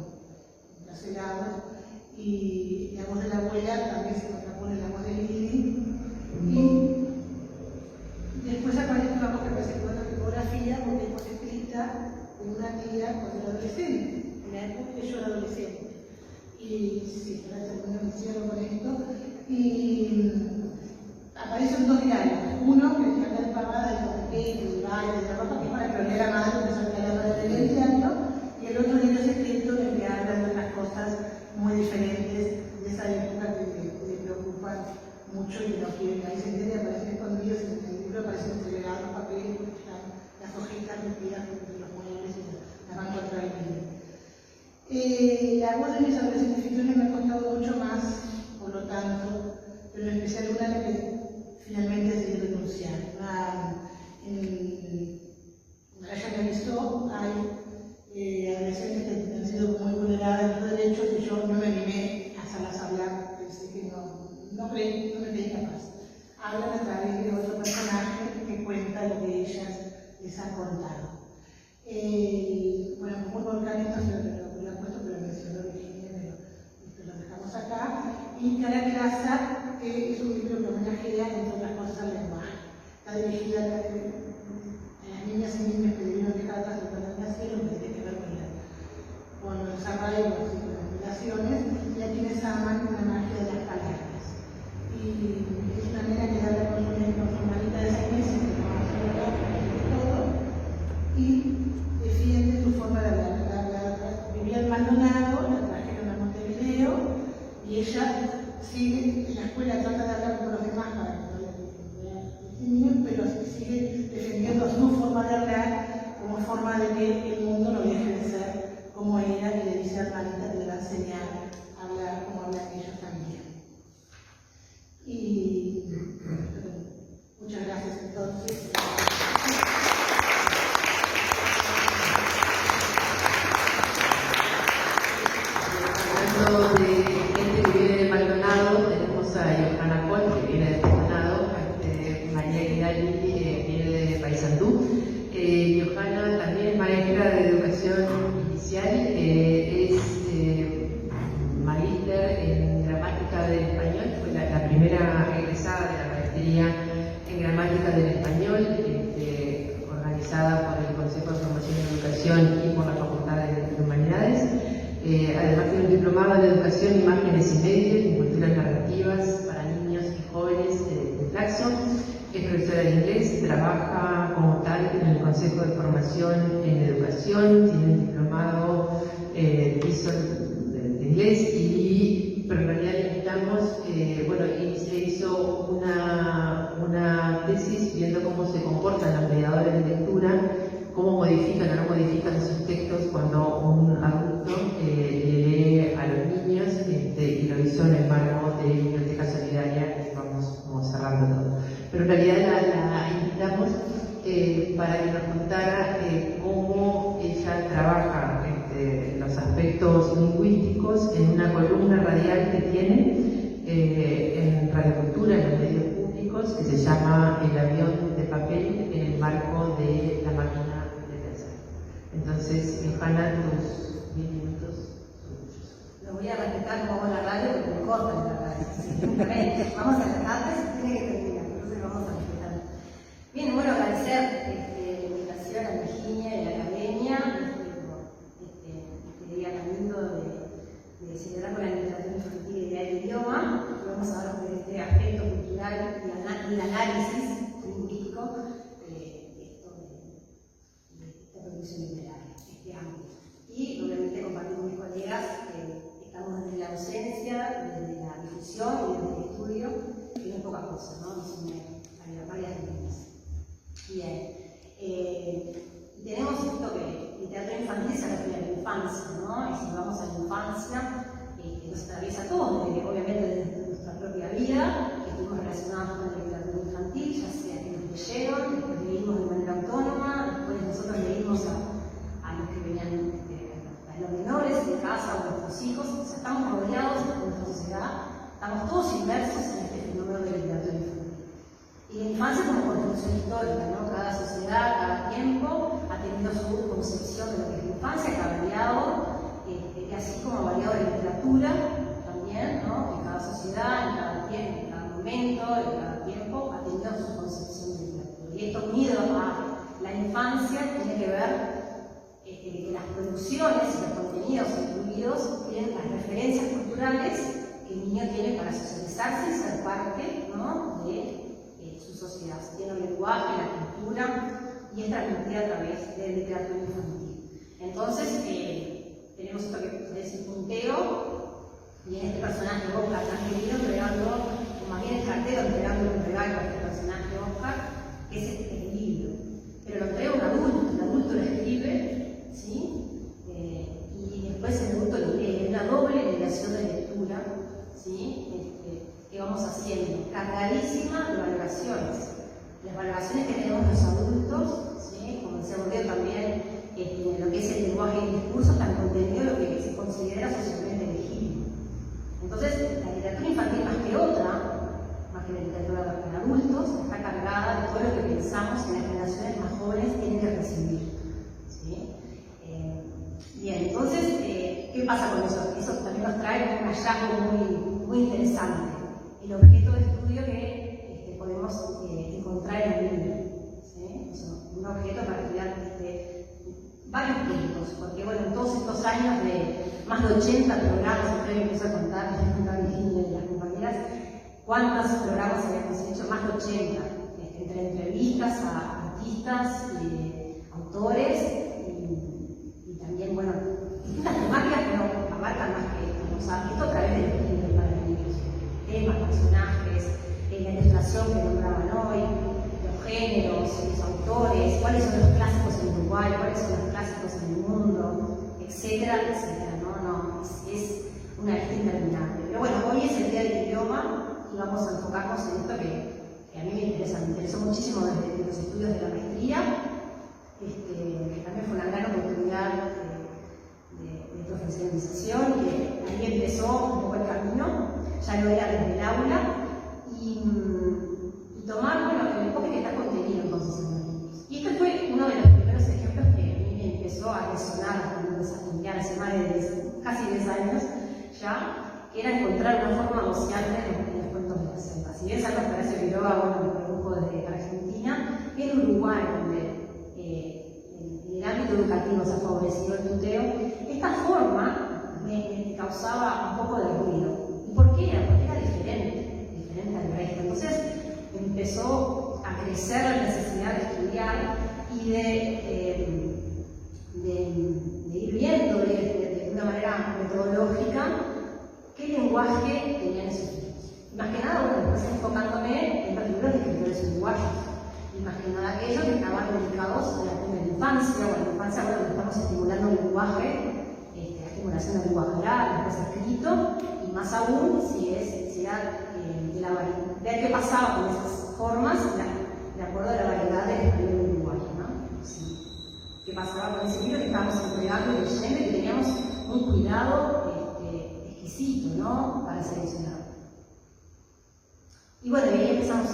encarcelados, y la voz de la abuela también se contrapone a la voz de Lili, y después aparece una voz que aparece en otra tipografía, porque es voz escrita de una tía cuando era adolescente, en la época que yo era adolescente. Y sí, termino diciendo con esto, y aparecen dos diarios, uno que habla de pavada, del coquete, del baile, de la ropa, que es para que lo lea la madre, que salga la madre del diario, y el otro libro secreto en el que hablan de otras cosas muy diferentes de esa época que le preocupan mucho y que no quieren. Ahí se entiende, aparecen escondidos, en el libro aparecen entregados los papeles, porque están las hojitas metidas entre los muebles y las van contra el libro. La voz de mis adolescentes ficciones me ha costado mucho más, por lo tanto, pero en especial una que finalmente decidí denunciar. En Raya me avisó, hay adolescentes que han sido muy vulneradas en los derechos y yo no me animé a hacerlas hablar, pensé que no me creí capaz. Hablan a través de otro personaje que cuenta lo que ellas les han contado. Bueno, como volcán, esto se lo he puesto, pero mencionó Virginia, pero lo dejamos acá. Y Caraclaza, que es un libro que homenajea, entre otras cosas, al lenguaje. Está dirigida a las niñas y niños que debieron dejar atrás la contaminación, que tiene que ver con los arraigos y con las migraciones, y a quienes aman la magia de las palabras. Y es una nena que habla con su hermanita de 6 meses, que no va a hacer todo, y defiende su forma de hablar. Vivía en Maldonado, la trajeron a Montevideo, y ella sigue en la escuela, trata de hablar con los demás para que no le discriminen, pero sigue defendiendo su forma de hablar como forma de que el mundo no deje de ser como era, y le dice a hermanita que le va a enseñar a hablar como hablan ellos también. Y muchas gracias entonces. Hablando de gente que viene de Maldonado, tenemos a Johanna Col, que viene de Maldonado, María Guidali, que viene de Paysandú. Johanna también es maestra de educación inicial, es magíster en gramática del español, fue la primera egresada de la maestría en gramática del español, organizada por el Consejo de Formación y Educación y por la Facultad de Humanidades. Además tiene un diplomado en Educación, Imágenes y Medios y Culturas Narrativas para niños Cátedra de Inglés, trabaja como tal en el Consejo de Formación en Educación, tiene un diplomado piso de inglés, pero en realidad le invitamos, y se hizo una tesis viendo cómo se comportan los mediadores de lectura, cómo modifican o no modifican sus textos cuando un adulto le lee a los niños, y lo hizo en el marco de Biblioteca Solidaria, y vamos como cerrando todo. Pero en realidad la invitamos para que nos contara cómo ella trabaja los aspectos lingüísticos en una columna radial que tiene en Radio Cultura, en los medios públicos, que se llama El avión de papel, en el marco de la máquina de pensar. Entonces, Hanna, tus 10 minutos son tuyos. Lo voy a respetar como hago en la radio porque me cortan en la radio. Simplemente, vamos a antes, tiene que terminar, entonces vamos a respetar. Bien, bueno, agradecer la invitación a Virginia y a la academia, este día tan lindo de celebrar con la literatura infantil y del idioma. Vamos a hablar de este aspecto cultural y el análisis lingüístico de esta producción literaria, este ámbito. Y obviamente compartir con mis colegas que estamos desde la docencia, desde la difusión y desde el estudio, que no es poca cosa, ¿no? Son varias líneas. Bien. Tenemos esto que literatura infantil se refiere a la infancia, ¿no? Y si vamos a la infancia, nos atraviesa todo, obviamente desde nuestra propia vida, que estuvimos relacionados con la literatura infantil, ya sea que nos leyeron, después leímos de manera autónoma, después nosotros leímos a los que venían a los menores de casa o nuestros hijos. O sea, estamos rodeados en nuestra sociedad, estamos todos inmersos en este fenómeno de literatura infantil. Y la infancia como construcción histórica, ¿no? Cada sociedad, cada tiempo ha tenido su concepción de lo que es la infancia, que ha variado, y así como ha variado la literatura también, ¿no? En cada sociedad, en cada tiempo, en cada momento, en cada tiempo ha tenido su concepción de literatura. Y esto unido a la infancia tiene que ver que las producciones y los contenidos incluidos tienen las referencias culturales que el niño tiene para socializarse y ser parte, ¿no? De su sociedad. Tiene el lenguaje, la cultura y es transmitida a través de literatura infantil. Entonces, tenemos esto que es el punteo, y en este personaje Oscar tan querido entregando, o más bien el cartero entregando un regalo a este personaje Oscar, que es este libro. Pero lo entrega un adulto lo escribe, ¿sí? Y después el adulto lo lee, una doble mediación de lectura, ¿sí? Que vamos haciendo, cargadísima de valoraciones. Las valoraciones que tenemos los adultos, ¿sí? Como decía Bordeaux también, lo que es el lenguaje y el discurso está contenido lo que se considera socialmente legítimo. Entonces, la literatura infantil más que la literatura para adultos, está cargada de todo lo que pensamos que las generaciones más jóvenes tienen que recibir. ¿Sí? Bien, entonces, ¿qué pasa con eso? Eso también nos trae un hallazgo muy interesante. El objeto de estudio que podemos encontrar en el libro. ¿Sí? Un objeto para estudiar varios puntos, porque bueno, en todos estos años de más de 80 programas, ustedes empiezan a contar, Virginia y las compañeras, cuántos programas habíamos hecho, más de 80, entre entrevistas a artistas, autores y también, bueno, distintas temáticas que no abarcan más que esto, o sea, esto a través de los libros para niños, temas, personajes, la ilustración que nombraban hoy, los géneros, los autores, cuáles son los clásicos en Uruguay, cuáles son los clásicos en el mundo, etcétera, etcétera, ¿no? Es una lista interminable. Pero bueno, hoy es el día del idioma y vamos a enfocarnos en esto que a mí me interesó muchísimo desde los estudios de la maestría, que también fue una gran oportunidad de profesionalización, y que ahí empezó un poco el camino, ya no era desde el aula, y tomar, bueno, el enfoque que está contenido entonces en los libros. Y este fue uno de los primeros ejemplos que a mí me empezó a resonar cuando empecé a estudiar hace más de casi 10 años ya, que era encontrar una forma sociable en los cuentos de la selva. Si bien Salvador Palacio Quiroga, bueno, me produjo desde Argentina, en Uruguay, donde en el ámbito educativo se ha favorecido el tuteo, esta forma me causaba un poco de ruido. ¿Y por qué era? Porque era diferente al resto. Entonces empezó a crecer y de ir viendo de una manera metodológica qué lenguaje tenían esos niños. Y más que nada, bueno, después enfocándome en los libros de escritores uruguayos. Y más que nada aquellos que estaban dedicados a la primera infancia, o a la infancia, bueno, estamos estimulando el lenguaje, la estimulación del lenguaje oral, después escrito, y más aún si era ver qué pasaba con esas formas de acuerdo a la variedad del español uruguayo, ¿no? Sí. ¿Qué pasaba con ese libro que estábamos entregando y leyendo y que teníamos un cuidado exquisito, ¿no? Para seleccionar. Y bueno, ahí empezamos a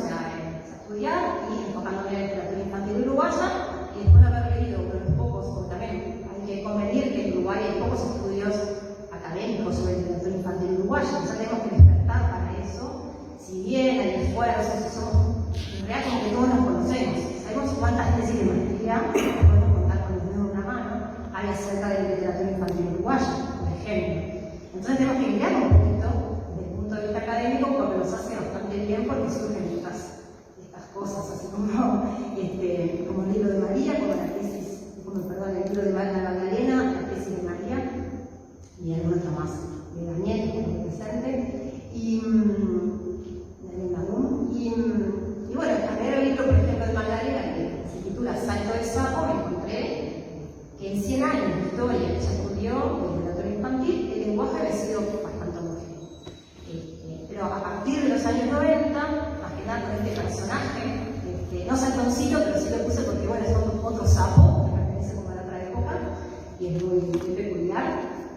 estudiar y enfocándome en la literatura infantil uruguaya, y después de haber leído unos pocos, porque también hay que convenir que en Uruguay hay pocos estudios académicos sobre literatura infantil uruguaya, entonces tenemos que despertar para eso. Si bien hay esfuerzos, en realidad como que todos nos conocemos, sabemos cuántas tesis de maestría, podemos contar con los dedos de una mano, hay acerca de literatura infantil uruguaya, por ejemplo. Entonces tenemos que mirar un poquito desde el punto de vista académico, porque nos hace bastante bien porque surgen estas cosas, así como el libro de María, como la tesis, el libro de Magdalena, la tesis de María, y alguna otra más, de Daniel, que es presente, y bueno, también el libro, por ejemplo, de Magdalena, que se titula Salto del Sapo, me encontré que en 100 años de historia que ella estudió de literatura infantil, el lenguaje había sido bastante homogéneo. Pero a partir de los años 90, más que nada con este personaje, no Saltoncito, pero sí lo puse porque, bueno, es otro sapo, que pertenece como a la otra época, y es muy peculiar.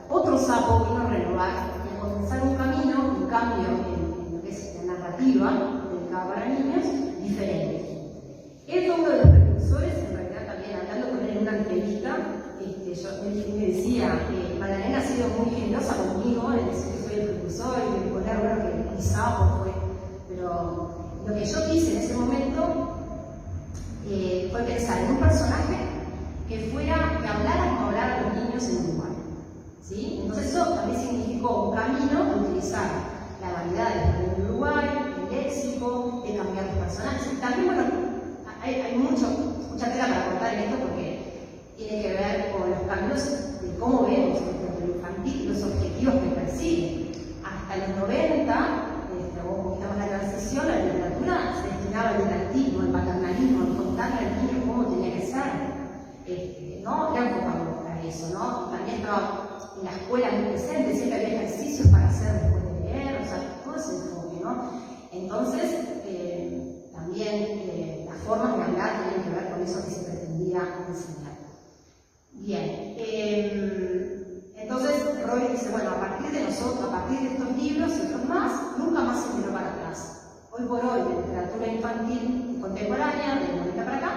Otro sapo vino a renovar y a comenzar un camino, un cambio en lo que es la narrativa dedicada para niños, diferente. Él fue uno de los precursores, en realidad también hablando con él en una entrevista, él me decía que Magdalena ha sido muy generosa conmigo, en decir que soy el precursor y que poner, bueno, que el sapo fue, pero lo que yo quise en ese momento fue pensar en un personaje que hablara como hablaban los niños en Uruguay. ¿Sí? Entonces eso también significó un camino de utilizar la variedad del Uruguay, el léxico, de cambiar los personajes. También, bueno, hay mucha tela para cortar en esto porque tiene que ver con los cambios de cómo vemos el literatura infantil, los objetivos que persigue. Hasta los 90, o un poquito más la transición, la literatura se destinaba al didatismo, al paternalismo, al contarle al niño cómo tenía que ser. ¿No? Era enfocado a eso, ¿no? También estaba en la escuela muy presente, siempre había ejercicios para hacer después de leer, o sea, todo ese enfoque, ¿no? Entonces, también las formas de hablar tienen que ver con eso que se pretendía enseñar. Bien, entonces Roy dice, bueno, a partir de nosotros, a partir de estos libros y otros más, nunca más se miró para atrás. Hoy por hoy, la literatura infantil contemporánea, de 90 para acá,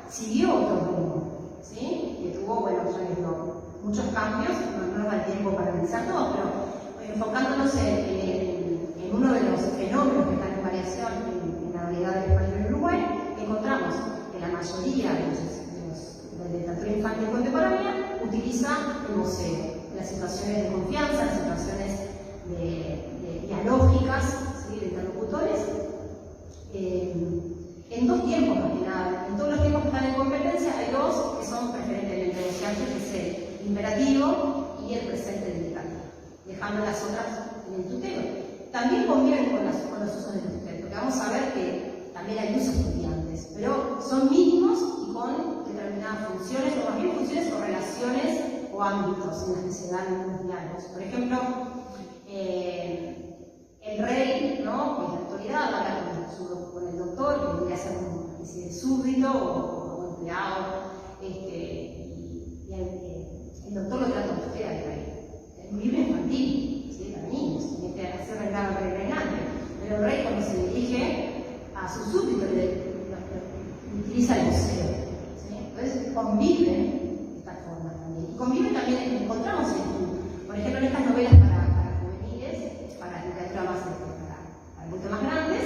siguió otro rumbo, ¿sí? Que tuvo, bueno, ya les digo, muchos cambios, no nos da el tiempo para analizar todo, pero enfocándonos en uno de los fenómenos que están en variación en la variedad del español en Uruguay, encontramos que la mayoría de la literatura infantil contemporánea utiliza el voceo, las situaciones de confianza, las situaciones dialógicas, ¿sí? De interlocutores, en dos tiempos más que nada. En todos los tiempos que están en competencia hay dos que son preferentemente negociantes, que es el imperativo y el presente indicativo, dejando las otras en el tutelo. También conviven con los usos del tutelo, porque vamos a ver que también hay usos estudiantes, pero son mínimos y con determinadas funciones, o más bien funciones o relaciones o ámbitos en los que se dan los diálogos. Por ejemplo, el rey, ¿no? Que es la autoridad, habla con el doctor, que debería ser una especie de súbdito o empleado, y el doctor lo trata a usted al rey. Es un libro infantil, ¿sí? Para niños, tiene que hacer regalo peregrinante, pero el rey, cuando se dirige a su súbdito, utiliza el voceo, ¿sí? Entonces conviven de esta forma también. Y conviven también, encontramos por ejemplo, en estas novelas para juveniles, para literatura más para mucho más grandes,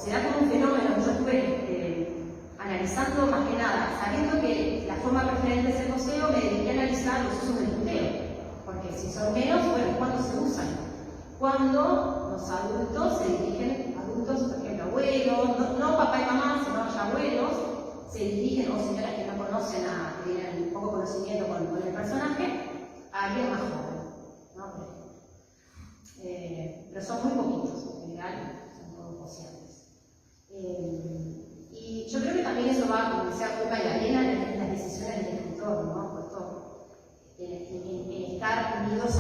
se da como un fenómeno. Yo estuve analizando más que nada, sabiendo que la forma preferente es el voceo, me dediqué a analizar los usos del tuteo, porque si son menos, bueno, ¿cuándo se usan? Cuando los adultos se dirigen, adultos, por ejemplo, abuelos, no papá y mamá, sino ya abuelos, se dirigen, o señoras que no conocen, que tienen poco conocimiento con el personaje, a alguien más joven, ¿no? Pero son muy poquitos, en general, son todos conscientes. Y yo creo que también eso va, como decía Juca y Arena, en las decisiones del escritor, ¿no? En estar unidos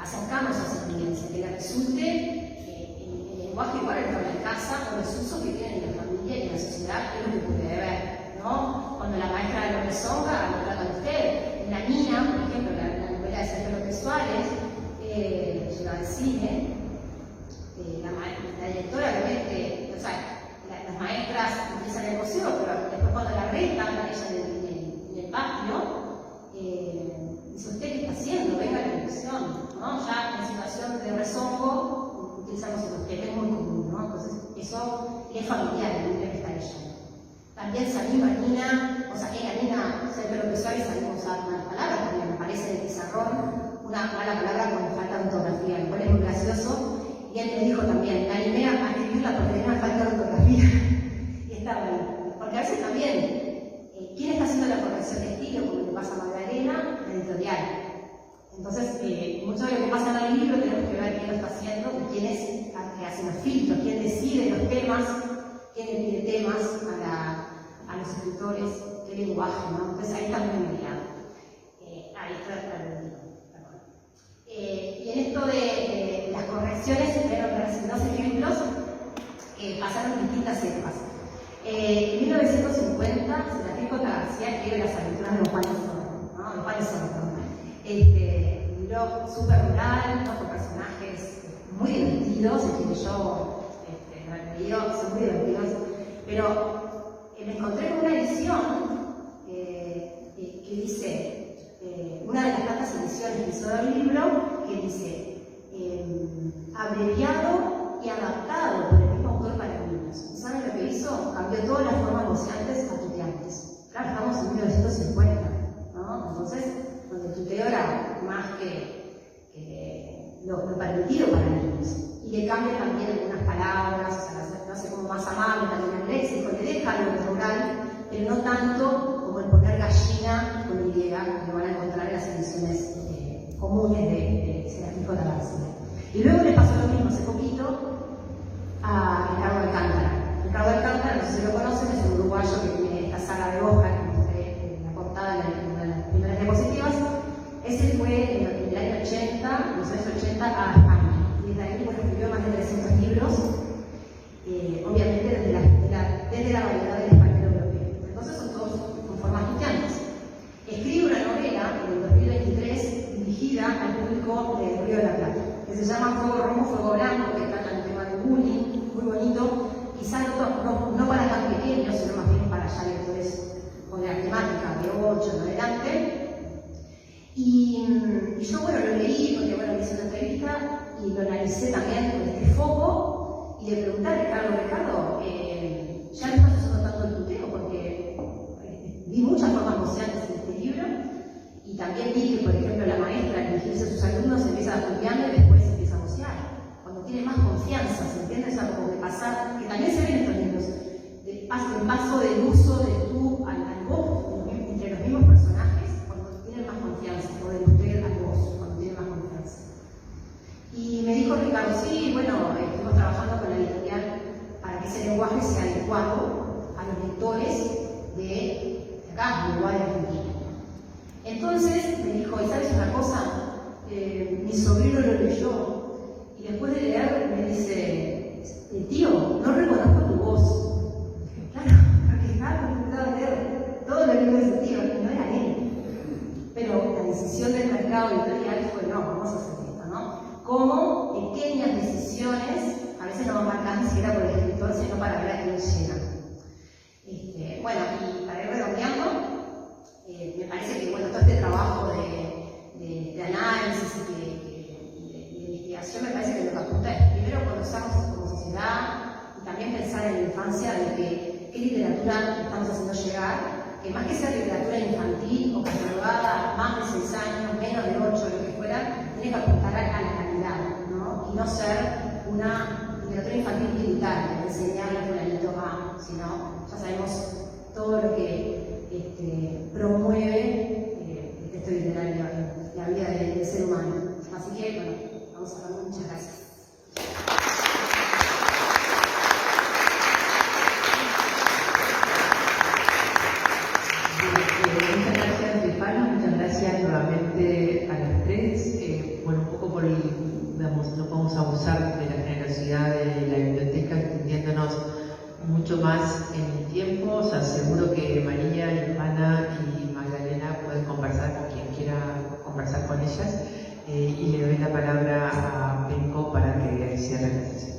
acercarnos a esa experiencia, que le resulte el lenguaje igual el que habla en casa, o los usos que tienen en la familia y en la sociedad, es lo que puede ver, ¿no? Cuando la maestra de López Songa lo trata a usted, en La Niña, por ejemplo, la novela de Sergio López Suárez, llega al cine, la directora obviamente, o sea, las maestras utilizan el museo, pero después cuando la retan, ella en el patio, dice, ¿usted qué está haciendo? Venga a la dirección, ¿no? Ya en situación de rezongo utilizamos el usted, que es muy común, ¿no? Entonces, eso es familiar, el nivel que está leyendo. También se anima Nina, o sea, Nina, Sergio López Suárez, salimos a usar malas palabras, porque me parece de pizarrón una mala palabra cuando falta de ortografía, lo cual es muy gracioso. Y él me dijo también, me animé a escribirla porque tenía una falta de ortografía. Y está bueno, porque a veces también, ¿quién está haciendo la corrección de estilo? Como le pasa a Magdalena, la editorial. Entonces, mucho de lo que pasa en el libro tenemos que ver quién lo está haciendo, quién es el que hace los filtros, quién decide los temas, quién le pide temas a los escritores, qué lenguaje, ¿no? Entonces ahí está muy mediado. Ahí está el libro. Y en esto de las correcciones, pero dos ejemplos pasaron distintas épocas. En 1950, Francisco García escribe Las aventuras de los Juanes Sordo, ¿no? Los Juanes Sordo. Un libro súper rural, ¿no? Con personajes muy divertidos, el que yo no he leído, son muy divertidos, pero me encontré con una edición que dice, una de las tantas ediciones que hizo del libro, que dice, abreviado y adaptado por el mismo autor para niños. ¿Y saben lo que hizo? Cambió todas las formas voceantes a tuteantes. Claro, estamos en 1950, ¿no? Entonces, donde el tuteo era más que lo permitido para niños. Y le cambia también algunas palabras, o sea, lo hace como más amable también el léxico, le deja lo rural, pero no tanto como el poner gallina con Y, que lo van a encontrar en las ediciones comunes de Serafín J. García. Y luego le pasó lo mismo hace poquito a Ricardo Alcántara. Ricardo Alcántara, no sé si lo conocen, es un uruguayo que tiene esta saga de hojas que mostré en la portada en las primeras diapositivas. Ese fue en el año 80, en los años 80, a España. Y desde ahí escribió más de 300 libros, obviamente desde la variedad del español europeo. Entonces son todos con formas tuteantes. Escribe una novela en el 2023 dirigida al público del Río de la Plata, que se llama Fuego Rojo, Fuego Blanco, que trata el tema del bullying, muy bonito, quizás no para tan pequeños, sino más bien para ya lectores con la temática de 8 en adelante. Y yo, bueno, lo leí porque, bueno, hice una entrevista y lo analicé también con este foco y le pregunté a Ricardo, ya no estás usando tanto el tuteo porque vi muchas formas voceantes en este libro y también vi que, por ejemplo, la maestra al dirigirse a sus alumnos empieza tuteando y después empieza a vocear. Cuando tiene más confianza, ¿se entiende? O sea, como que pasar, que también se ven en estos libros, el paso del uso del tú al vos, entre los mismos personajes, cuando tienen más confianza, o del usted al vos, cuando tienen más confianza. Y me dijo Ricardo, sí, bueno, estuvimos trabajando con la editorial para que ese lenguaje sea adecuado a los lectores de acá, de Uruguay, de Argentina. Entonces me dijo, ¿y sabes una cosa? Mi sobrino lo leyó y después de leer me dice, tío, no reconozco tu voz. Claro, porque estaba acostumbrado a leer todos los libros de ese tío y no era él. Pero la decisión del mercado editorial fue, no, vamos a hacer esto, ¿no? Como pequeñas decisiones, a veces no van marcadas ni siquiera por el escritor, sino para ver a quién llega. Bueno, y para ir redondeando, me parece que, bueno, todo este trabajo de análisis y de investigación me parece que lo que apunta es primero conocernos como sociedad y también pensar en la infancia de qué literatura estamos haciendo llegar, que más que ser literatura infantil o catalogada más de 6 años, menos de 8, lo que fuera, tiene que apuntar a la calidad, ¿no? Y no ser una literatura infantil tributaria, enseñarle a fulanito a, sino ya sabemos todo lo que promueve el texto literario en la vida del ser humano. Así que, bueno, vamos a hablar. Muchas gracias. Muchas gracias, Stefano, muchas gracias nuevamente a las tres. Bueno, un poco por digamos, no podemos abusar de la generosidad de la biblioteca, extendiéndonos mucho más en el tiempo. Os aseguro que María, Stefana y Magdalena pueden conversar con quien quiera conversar con ellas. Y le doy la palabra a Penco para que cierre la sesión.